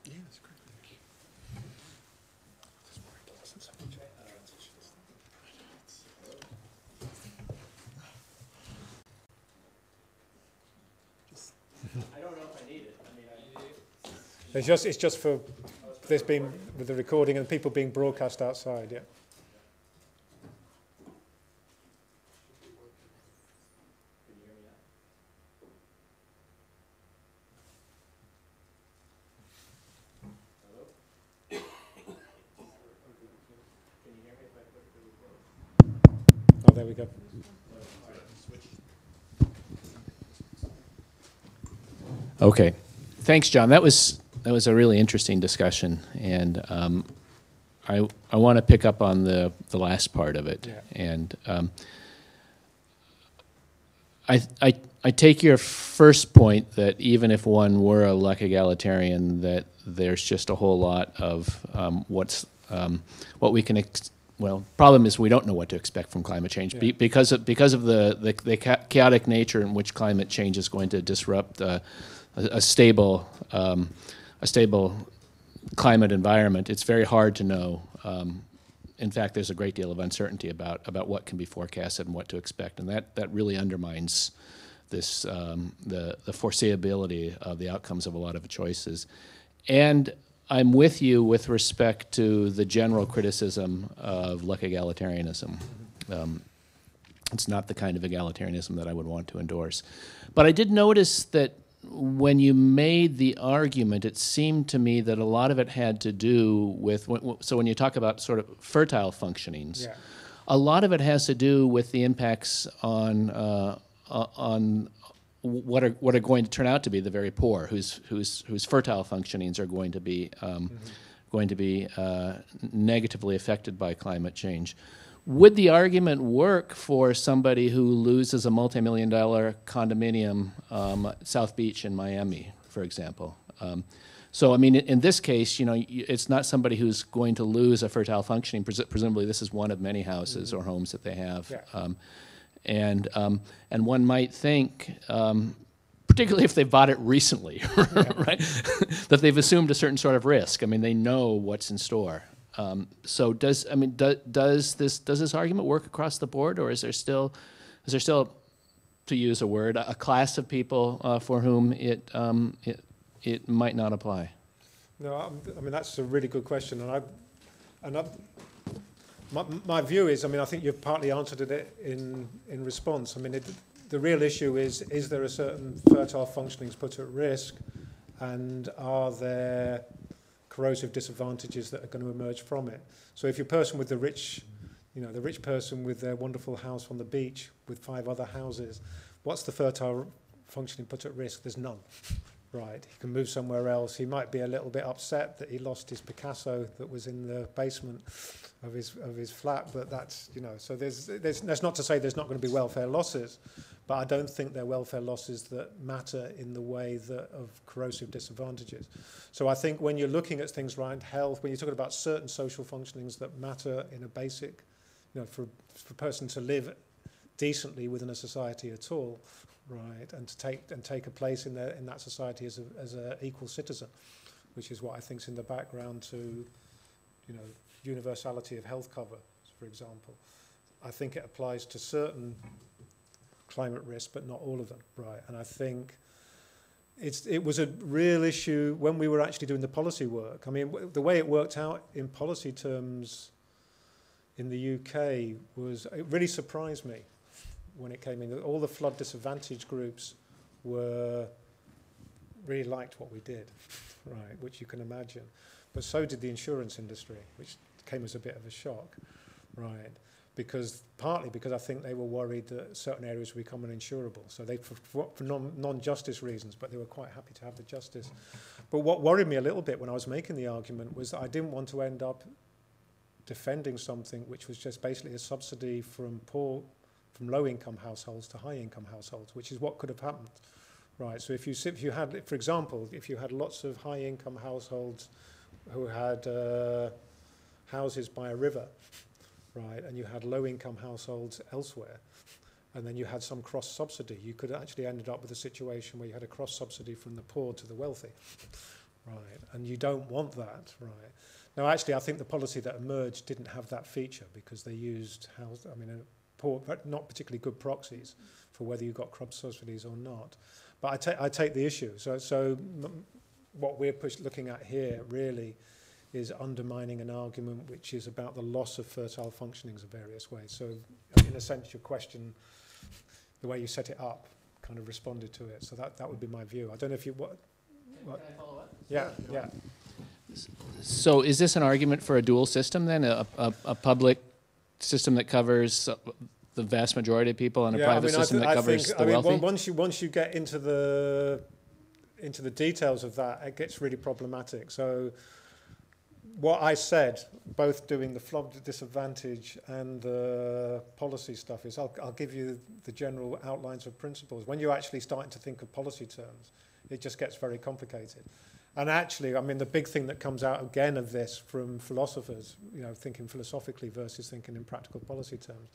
Yeah, that's great. Thank you. I don't know if I need it. I mean, It's just for this being with the recording and people being broadcast outside, yeah. Can you hear me now? Hello? Can you hear me if I put the record? Oh, there we go. Okay, thanks, John. That was a really interesting discussion, and I want to pick up on the last part of it. Yeah. And I take your first point that even if one were a luck egalitarian, that there's just a whole lot of what we can. Well, problem is we don't know what to expect from climate change, yeah. because of the chaotic nature in which climate change is going to disrupt a stable climate environment. It's very hard to know. In fact, there's a great deal of uncertainty about what can be forecasted and what to expect, and that really undermines this the foreseeability of the outcomes of a lot of choices. And I'm with you with respect to the general criticism of luck egalitarianism. It's not the kind of egalitarianism that I would want to endorse. But I did notice that when you made the argument, it seemed to me that a lot of it had to do with, so when you talk about sort of fertile functionings, Yeah. a lot of it has to do with the impacts on what are going to turn out to be the very poor, whose fertile functionings are going to be negatively affected by climate change. Would the argument work for somebody who loses a multi-million-dollar condominium at South Beach in Miami, for example? So, I mean, in this case, you know, it's not somebody who's going to lose a fertile functioning. Presumably, this is one of many houses or homes that they have. Yeah. And one might think, particularly if they bought it recently, right, that they've assumed a certain sort of risk. I mean, they know what's in store. So does this argument work across the board, or is there still, to use a word, a class of people for whom it might not apply? No, I mean that's a really good question, my view is, I mean, I think you've partly answered it in response. I mean, the real issue is there a certain fertile functionings put at risk, and are there corrosive disadvantages that are going to emerge from it? So if you're a person with the rich person with their wonderful house on the beach with 5 other houses, what's the fertile functioning put at risk? There's none. Right, he can move somewhere else. He might be a little bit upset that he lost his Picasso that was in the basement of his flat, but that's, so that's not to say there's not going to be welfare losses, but I don't think they're welfare losses that matter in the way that of corrosive disadvantages. So I think when you're looking at things like health, when you're talking about certain social functionings that matter in a basic, for a person to live decently within a society at all, right, and to take a place in that society as a equal citizen, which is what I think is in the background to, universality of health cover, for example. I think it applies to certain climate risks, but not all of them, right? And I think it was a real issue when we were actually doing the policy work. I mean, the way it worked out in policy terms in the UK it really surprised me when it came in. All the flood disadvantaged groups really liked what we did, right, which you can imagine. But so did the insurance industry, which came as a bit of a shock, right? Partly because I think they were worried that certain areas would become uninsurable. So they, for non-justice reasons, but they were quite happy to have the justice. But what worried me a little bit when I was making the argument was that I didn't want to end up defending something which was just basically a subsidy from low-income households to high-income households, which is what could have happened, right? So if you had, for example, if you had lots of high-income households who had houses by a river, right, and you had low-income households elsewhere, and then you had some cross-subsidy, you could actually ended up with a situation where you had a cross-subsidy from the poor to the wealthy, right? And you don't want that, right? Now, actually, I think the policy that emerged didn't have that feature because they used poor, not particularly good proxies for whether you got cross subsidies or not. But I take the issue. So what we're looking at here really is undermining an argument which is about the loss of fertile functionings of various ways. So in a sense, your question, the way you set it up, kind of responded to it. So that would be my view. I don't know if you... What? Can I follow up? Yeah. So is this an argument for a dual system then, a public system that covers the vast majority of people and a private system that covers the wealthy? Once you get into the details of that, it gets really problematic. So what I said, both doing the flood disadvantage and the policy stuff, is I'll give you the general outlines of principles. When you're actually starting to think of policy terms, it just gets very complicated. And actually, I mean, the big thing that comes out again of this from philosophers, thinking philosophically versus thinking in practical policy terms,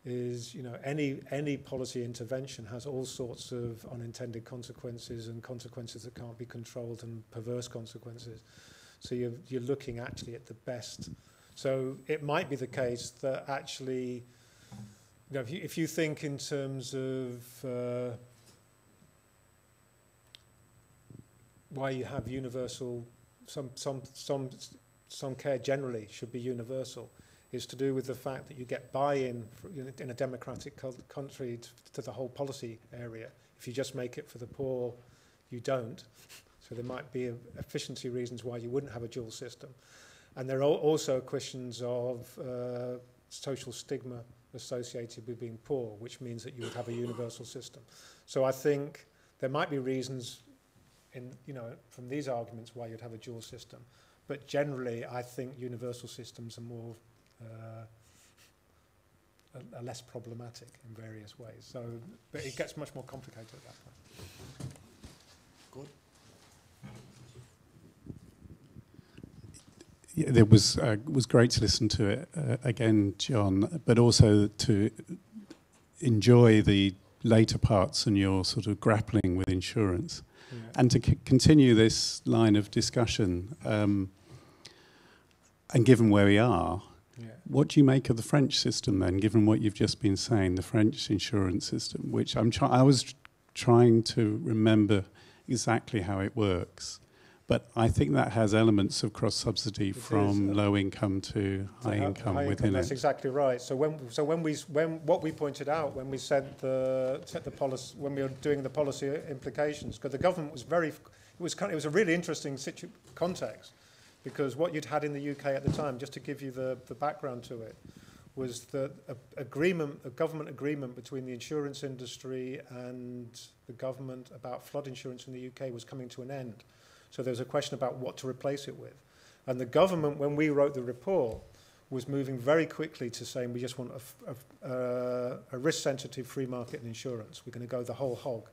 is, any policy intervention has all sorts of unintended consequences and consequences that can't be controlled and perverse consequences. So you're looking actually at the best. So it might be the case that actually, if you think in terms of why you have universal, some care generally should be universal, is to do with the fact that you get buy-in in a democratic country to the whole policy area. If you just make it for the poor, you don't. So there might be efficiency reasons why you wouldn't have a dual system. And there are also questions of social stigma associated with being poor, which means that you would have a universal system. So I think there might be reasons from these arguments why you'd have a dual system. But generally, I think universal systems are more, are less problematic in various ways. So, but it gets much more complicated at that point. Good. Yeah, it was great to listen to it again, John, but also to enjoy the later parts and you're sort of grappling with insurance. Yeah. And to continue this line of discussion, and given where we are, Yeah. what do you make of the French system then, given what you've just been saying, the French insurance system, which I was trying to remember exactly how it works. But I think that has elements of cross-subsidy from low income to high income within That's it. exactly right. So what we pointed out when we set the policy, when we were doing the policy implications, because the government was it was a really interesting context, because what you'd had in the UK at the time, just to give you the background to it, was that a government agreement between the insurance industry and the government about flood insurance in the UK was coming to an end. So there was a question about what to replace it with. And the government, when we wrote the report, was moving very quickly to saying we just want a risk-sensitive free market in insurance. We're going to go the whole hog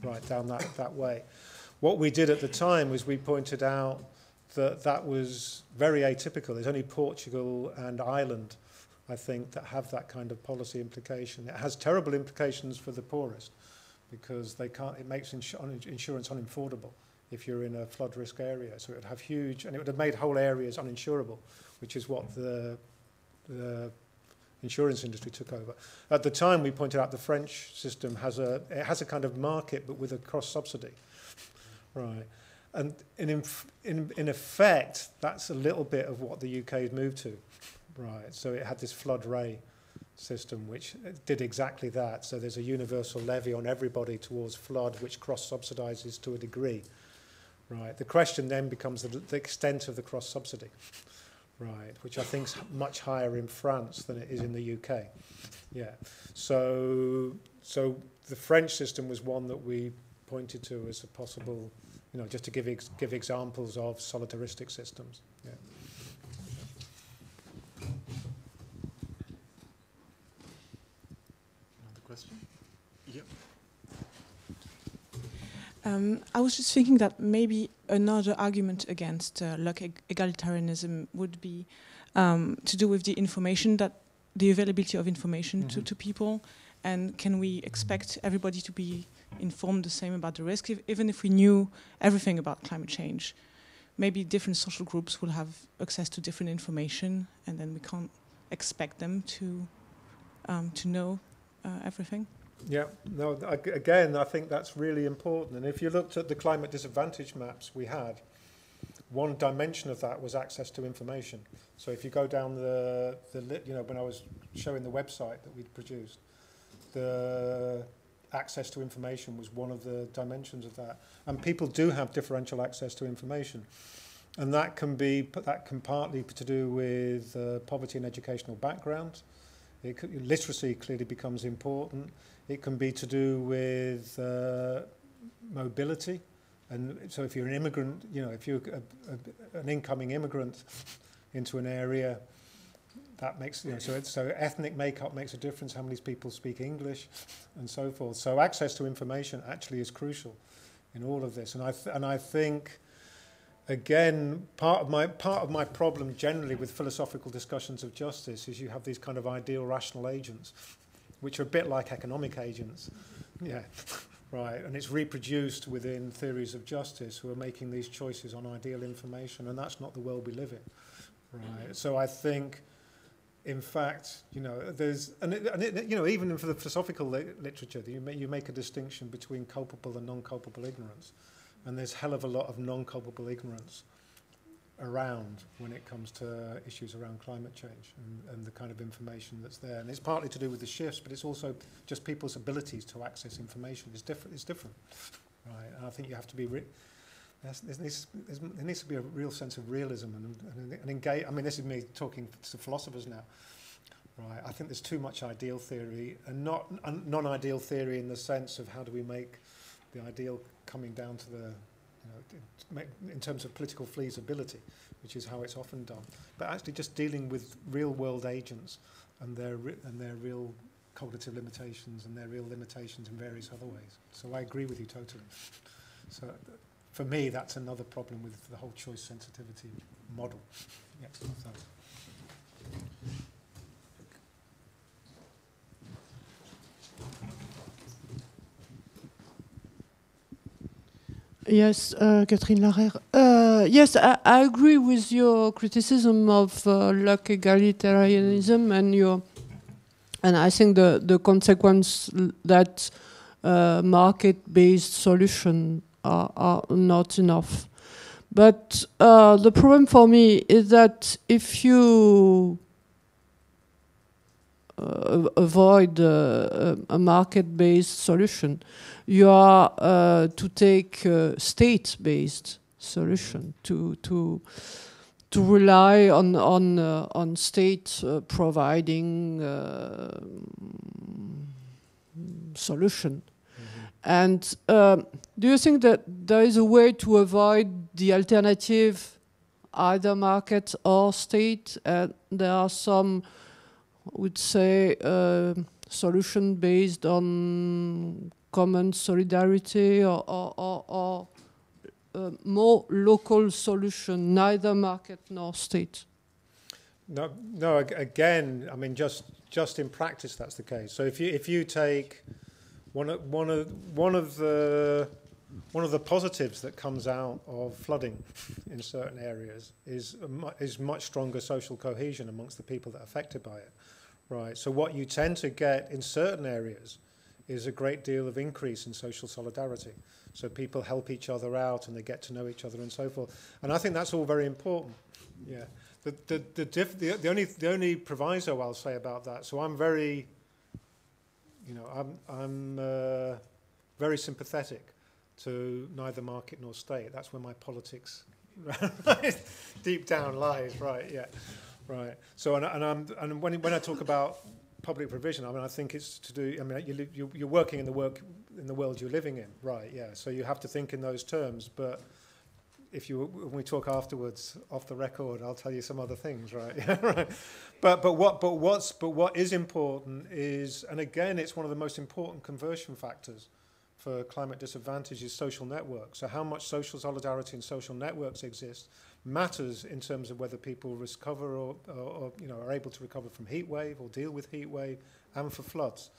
right down that way. What we did at the time was we pointed out that was very atypical. There's only Portugal and Ireland, I think, that have that kind of policy implication. It has terrible implications for the poorest, because it makes insurance unaffordable if you're in a flood risk area. So it would have and it would have made whole areas uninsurable, which is what the insurance industry took over. At the time, we pointed out the French system has a kind of market, but with a cross-subsidy, right? And in effect, that's a little bit of what the UK had moved to, right? So it had this flood ray system, which did exactly that. So there's a universal levy on everybody towards flood, which cross-subsidises to a degree. Right. The question then becomes the extent of the cross-subsidy, right, which I think is much higher in France than it is in the UK. Yeah. So the French system was one that we pointed to as a possible, just to give examples of solidaristic systems. Yeah. Another question? Yep. I was just thinking that maybe another argument against egalitarianism would be to do with the availability of information to people, and can we expect everybody to be informed the same about the risk, even if we knew everything about climate change? Maybe different social groups will have access to different information, and then we can't expect them to know everything. Yeah, no, again, I think that's really important. And if you looked at the climate disadvantage maps we had, one dimension of that was access to information. So if you go down when I was showing the website that we'd produced, the access to information was one of the dimensions of that. And people do have differential access to information. And that can partly to do with poverty and educational background. Literacy clearly becomes important. It can be to do with mobility, and so if you're an immigrant, if you're an incoming immigrant into an area, that makes so ethnic makeup makes a difference. How many people speak English, and so forth. So access to information actually is crucial in all of this, and I think. Again, part of my problem generally with philosophical discussions of justice is you have these kind of ideal rational agents, which are a bit like economic agents, yeah, right. And it's reproduced within theories of justice who are making these choices on ideal information, and that's not the world we live in, right. So I think, in fact, there's even for the philosophical literature, you make a distinction between culpable and non-culpable ignorance. And there's a hell of a lot of non-culpable ignorance around when it comes to issues around climate change and the kind of information that's there. And it's partly to do with the shifts, but it's also just people's abilities to access information is different. It's different, right? And I think you have to be. There needs to be a real sense of realism and engage. I mean, this is me talking to philosophers now, right? I think there's too much ideal theory and not non-ideal theory in the sense of how do we make the ideal coming down to in terms of political feasibility, which is how it's often done, but actually just dealing with real-world agents and their real cognitive limitations and their real limitations in various other ways. So I agree with you totally. So for me, that's another problem with the whole choice sensitivity model. Yeah, so. Yes, Catherine Larère. Yes, I agree with your criticism of luck egalitarianism and I think the consequence that market-based solutions are not enough. But the problem for me is that if you avoid a market-based solution, you are to take a state-based solution, to rely on state providing solution. And do you think that there is a way to avoid the alternative, either market or state? There are some, I would say, solution based on common solidarity or more local solution, neither market nor state. No. Again, I mean, just in practice, that's the case. So if you take one of the positives that comes out of flooding in certain areas is much stronger social cohesion amongst the people that are affected by it, right? So what you tend to get in certain areas is a great deal of increase in social solidarity. So people help each other out and they get to know each other and so forth. And I think that's all very important. Yeah. The only proviso I'll say about that. So I'm very, I'm very sympathetic to neither market nor state. That's where my politics deep down lies, right? Yeah, right. So and when I talk about public provision, I mean, I think it's to do. I mean, you're working in the world you're living in, right? Yeah. So you have to think in those terms. But when we talk afterwards off the record, I'll tell you some other things, right? Yeah, right. But what is important is, and again, it's one of the most important conversion factors for climate disadvantage is social networks. So how much social solidarity and social networks exist matters in terms of whether people recover or are able to recover from heat wave or deal with heat wave and for floods,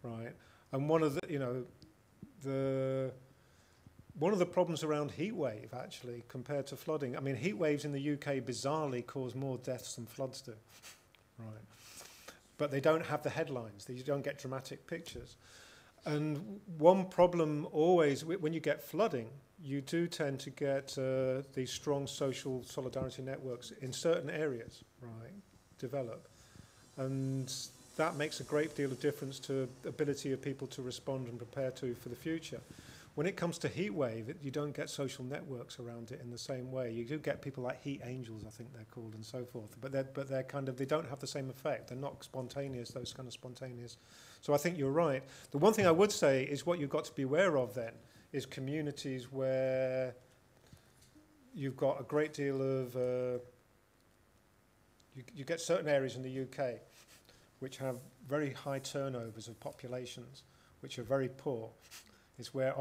right? And one of the problems around heat wave actually compared to flooding, I mean, heat waves in the UK bizarrely cause more deaths than floods do, right? But they don't have the headlines. You don't get dramatic pictures. And one problem always, when you get flooding, you do tend to get these strong social solidarity networks in certain areas, right, develop. And that makes a great deal of difference to the ability of people to respond and prepare for the future. When it comes to heat wave, you don't get social networks around it in the same way. You do get people like heat angels, I think they're called, and so forth. But they're kind of, they don't have the same effect. They're not spontaneous, those kind of spontaneous. So I think you're right. The one thing I would say is what you've got to be aware of then is communities where you've got a great deal of, you get certain areas in the UK which have very high turnovers of populations, which are very poor. It's where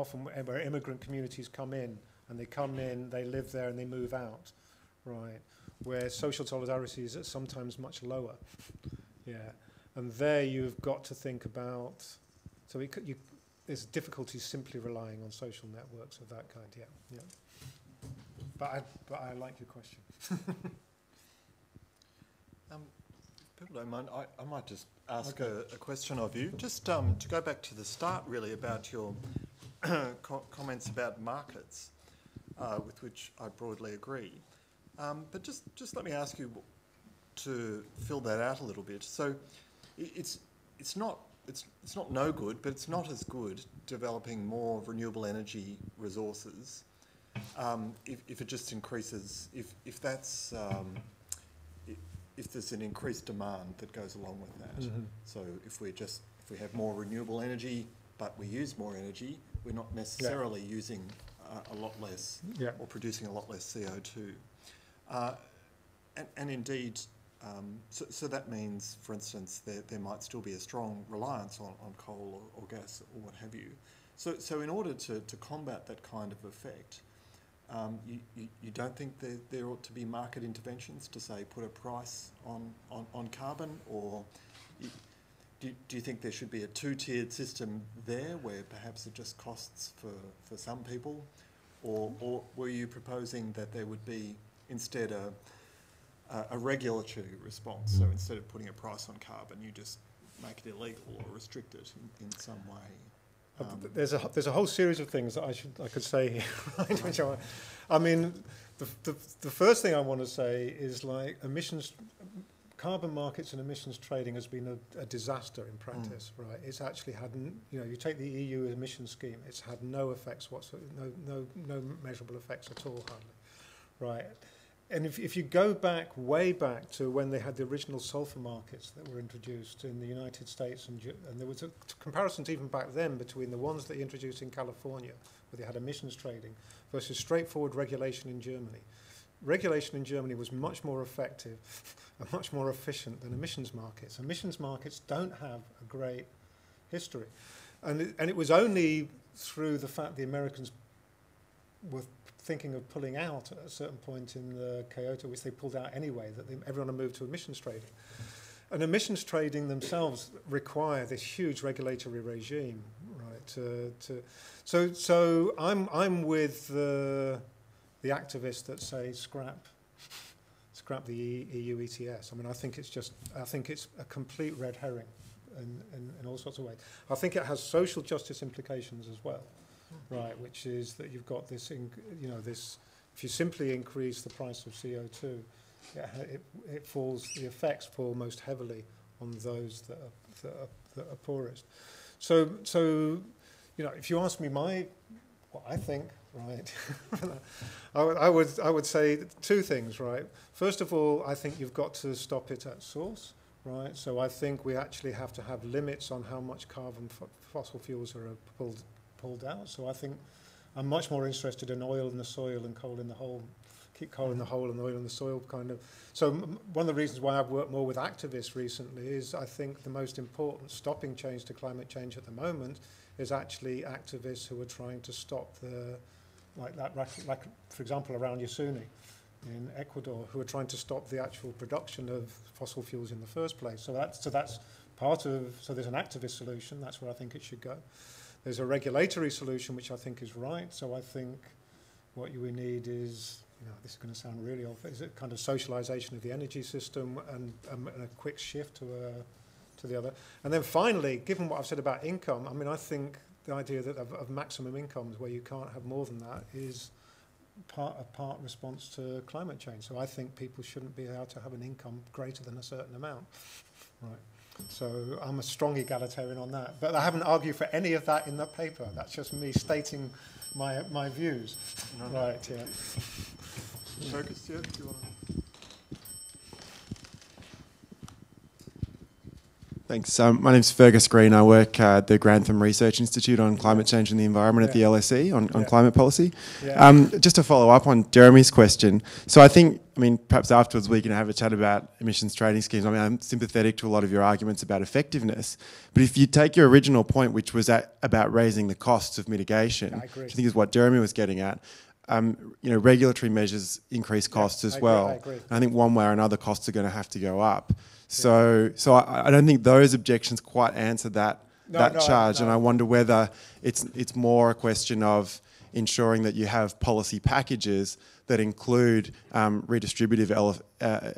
immigrant communities come in, and they live there and they move out, right? Where social solidarity is sometimes much lower, yeah. And there you've got to think about, so there's difficulties simply relying on social networks of that kind, yeah. But I like your question. People don't mind, I might just ask a question of you. Just to go back to the start, really, about your comments about markets, with which I broadly agree. But just let me ask you to fill that out a little bit. So it's not no good, but it's not as good developing more renewable energy resources if it just increases, if there's an increased demand that goes along with that. Mm-hmm. So if we have more renewable energy, but we use more energy, we're not necessarily using a lot less or producing a lot less CO2. And indeed, so that means, for instance, there might still be a strong reliance on coal or gas or what have you. So in order to combat that kind of effect, you don't think there ought to be market interventions to, say, put a price on carbon, or do you think there should be a two-tiered system there where perhaps it just costs for some people, Or were you proposing that there would be instead a regulatory response? So instead of putting a price on carbon, you just make it illegal or restrict it in some way? There's a whole series of things that I could say here. Right? Which I mean, the first thing I want to say is like carbon markets and emissions trading has been a disaster in practice, right? It's actually had, you take the EU emissions scheme, it's had no effects whatsoever, no measurable effects at all, hardly, right? And if you go way back to when they had the original sulfur markets that were introduced in the United States, and there was comparisons even back then between the ones that they introduced in California, where they had emissions trading, versus straightforward regulation in Germany. Regulation in Germany was much more effective and much more efficient than emissions markets. Emissions markets don't have a great history. And it was only through the fact the Americans were thinking of pulling out at a certain point in the Kyoto, which they pulled out anyway, that everyone had moved to emissions trading. And emissions trading themselves require this huge regulatory regime, right? So I'm with the activists that say scrap the EU ETS. I mean, I think it's a complete red herring in all sorts of ways. I think it has social justice implications as well, right? Which is that you've got this, if you simply increase the price of CO2, it falls. The effects fall most heavily on those that are poorest. So if you ask me what I think, right, I would say two things, right? First of all, I think you've got to stop it at source, right? So I think we actually have to have limits on how much carbon fossil fuels are pulled out. So I think I'm much more interested in oil in the soil and coal in the hole. Keep coal in the hole and oil in the soil, kind of. So one of the reasons why I've worked more with activists recently is I think the most important stopping change to climate change at the moment is actually activists who are trying to stop like for example around Yasuni in Ecuador, who are trying to stop the actual production of fossil fuels in the first place. So that's part of. So there's an activist solution. That's where I think it should go. There's a regulatory solution which I think is right. So I think what we need is, this is going to sound really old, is a kind of socialization of the energy system and a quick shift to the other. And then finally, given what I've said about income, I mean, I think the idea that of maximum incomes where you can't have more than that is part response to climate change. So I think people shouldn't be able to have an income greater than a certain amount. Right. So I'm a strong egalitarian on that. But I haven't argued for any of that in the paper. That's just me stating my views. No. Right, yeah. Focus, yeah, do you want to... Thanks. My name's Fergus Green. I work at the Grantham Research Institute on climate change and the environment at the LSE on climate policy. Yeah. Just to follow up on Jeremy's question. So I think, perhaps afterwards we can have a chat about emissions trading schemes. I'm sympathetic to a lot of your arguments about effectiveness. But if you take your original point, which was about raising the costs of mitigation, which I think is what Jeremy was getting at, regulatory measures increase costs as well. I agree. And I think one way or another costs are going to have to go up. So I don't think those objections quite answer that charge, and I wonder whether it's more a question of ensuring that you have policy packages that include redistributive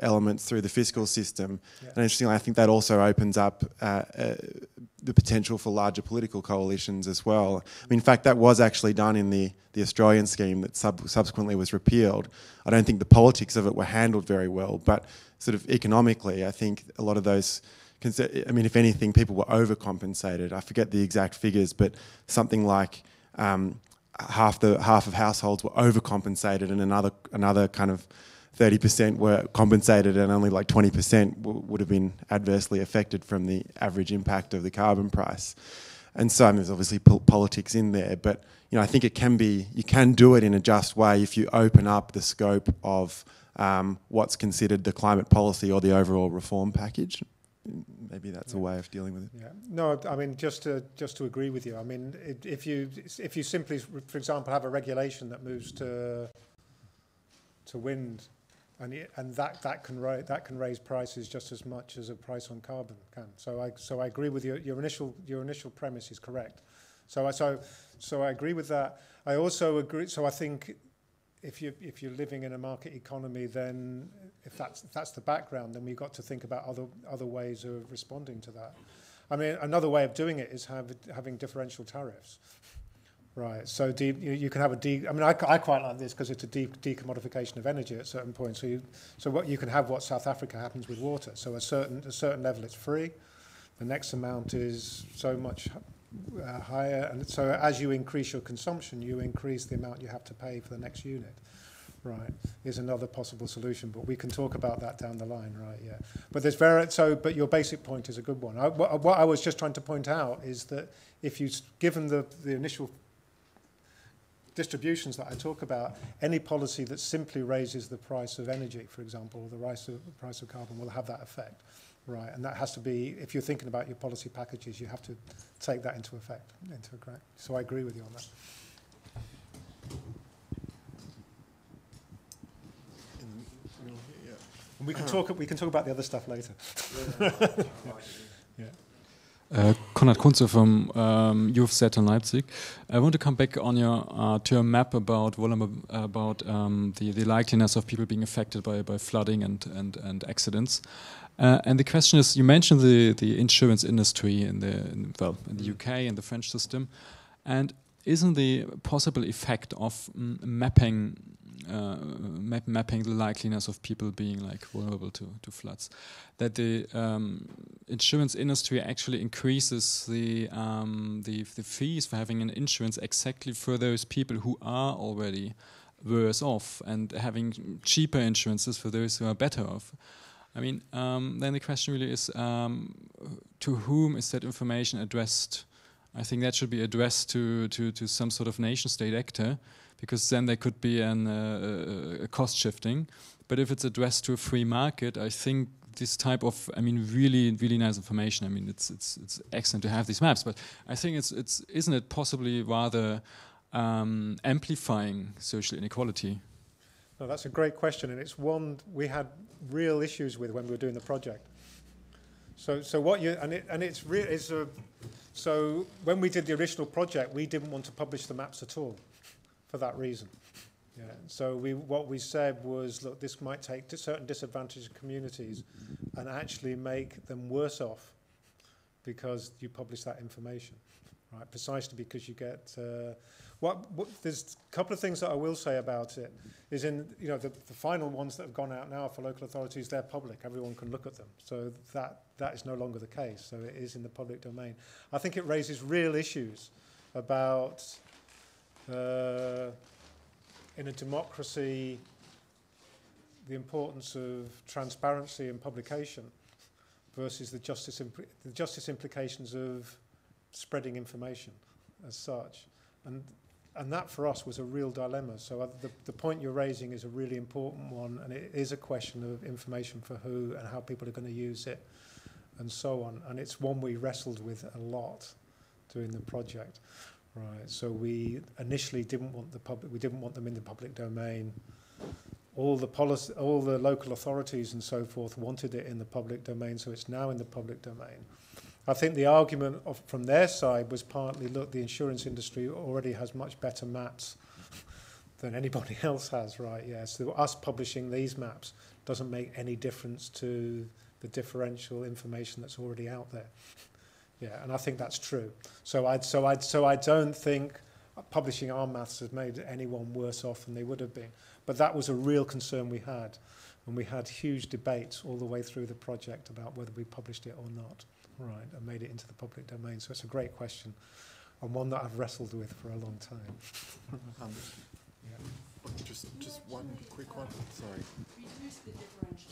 elements through the fiscal system. Yeah. And interestingly, I think that also opens up the potential for larger political coalitions as well. In fact, that was actually done in the Australian scheme that subsequently was repealed. I don't think the politics of it were handled very well, but sort of economically, I think a lot of those, if anything, people were overcompensated. I forget the exact figures, but something like half of households were overcompensated, and another kind of 30% were compensated, and only like 20% would have been adversely affected from the average impact of the carbon price. And so there's obviously politics in there, but I think you can do it in a just way if you open up the scope of what's considered the climate policy or the overall reform package. Maybe that's a way of dealing with it. Yeah. No, just to agree with you. If you simply, for example, have a regulation that moves to wind, and that can raise prices just as much as a price on carbon can. So I agree with you. Your initial premise is correct. So I agree with that. I also agree. So I think if you're living in a market economy, then if that's the background, then we've got to think about other ways of responding to that. I mean, another way of doing it is having differential tariffs. Right, so you can have I mean, I quite like this because it's a decommodification of energy at certain points. So what you can have what South Africa happens with water. So a certain level it's free, the next amount is so much higher, and so as you increase your consumption, you increase the amount you have to pay for the next unit. Right, is another possible solution, but we can talk about that down the line, right? Yeah, but but your basic point is a good one. What I was just trying to point out is that if you given the initial distributions that I talk about, any policy that simply raises the price of energy, for example, or the price of carbon, will have that effect, right? And that has to be, if you're thinking about your policy packages, you have to take that into account. So I agree with you on that. And we can talk about the other stuff later. Yeah. Konrad Kunze from UFZ in Leipzig. I want to come back on your term map about the likeliness of people being affected by flooding and accidents. And the question is, you mentioned the insurance industry in the UK and the French system, and isn't the possible effect of mapping the likeliness of people being like vulnerable to floods, that the insurance industry actually increases the fees for having an insurance exactly for those people who are already worse off, and having cheaper insurances for those who are better off? I mean, then the question really is, to whom is that information addressed? I think that should be addressed to some sort of nation-state actor, because then there could be a cost shifting. But if it's addressed to a free market, I think this type of, I mean, really, really nice information. I mean, it's excellent to have these maps, but I think isn't it possibly rather amplifying social inequality? No, that's a great question, and it's one we had real issues with when we were doing the project. So when we did the original project, we didn't want to publish the maps at all, for that reason. Yeah. So what we said was, look, this might take certain disadvantaged communities and actually make them worse off because you publish that information, right? Precisely because you get there's a couple of things that I will say about it. Is in the final ones that have gone out now for local authorities, they're public. Everyone can look at them. So that is no longer the case. So it is in the public domain. I think it raises real issues about in a democracy the importance of transparency and publication versus the justice implications of spreading information as such. And that for us was a real dilemma. So the point you're raising is a really important one, and it is a question of information for who and how people are going to use it and so on. And it's one we wrestled with a lot during the project. Right. So we initially didn't want we didn't want them in the public domain. All the local authorities and so forth wanted it in the public domain, so it's now in the public domain. I think the argument from their side was partly, look, the insurance industry already has much better maps than anybody else has, right? Yeah, so us publishing these maps doesn't make any difference to the differential information that's already out there. Yeah, and I think that's true. So I don't think publishing our maths has made anyone worse off than they would have been. But that was a real concern we had, and we had huge debates all the way through the project about whether we published it or not. Right, and made it into the public domain. So it's a great question, and one that I've wrestled with for a long time. Yeah. Just one quick one. Sorry. Reduce the differential.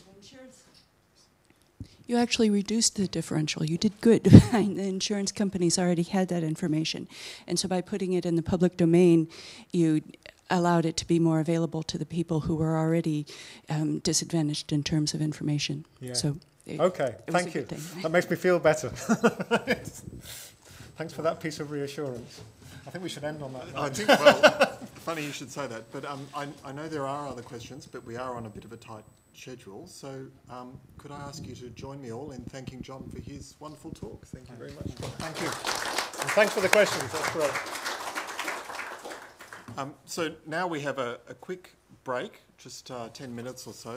You actually reduced the differential. You did good. The insurance companies already had that information, and so by putting it in the public domain, you allowed it to be more available to the people who were already disadvantaged in terms of information. Yeah. So. Okay, thank you. That makes me feel better. Thanks for that piece of reassurance. I think we should end on that. I think, well, funny you should say that. But I know there are other questions, but we are on a bit of a tight schedule. So could I ask you to join me all in thanking John for his wonderful talk? Thank you very much. Thank you. And thanks for the questions. That's great. So now we have a quick break, just 10 minutes or so.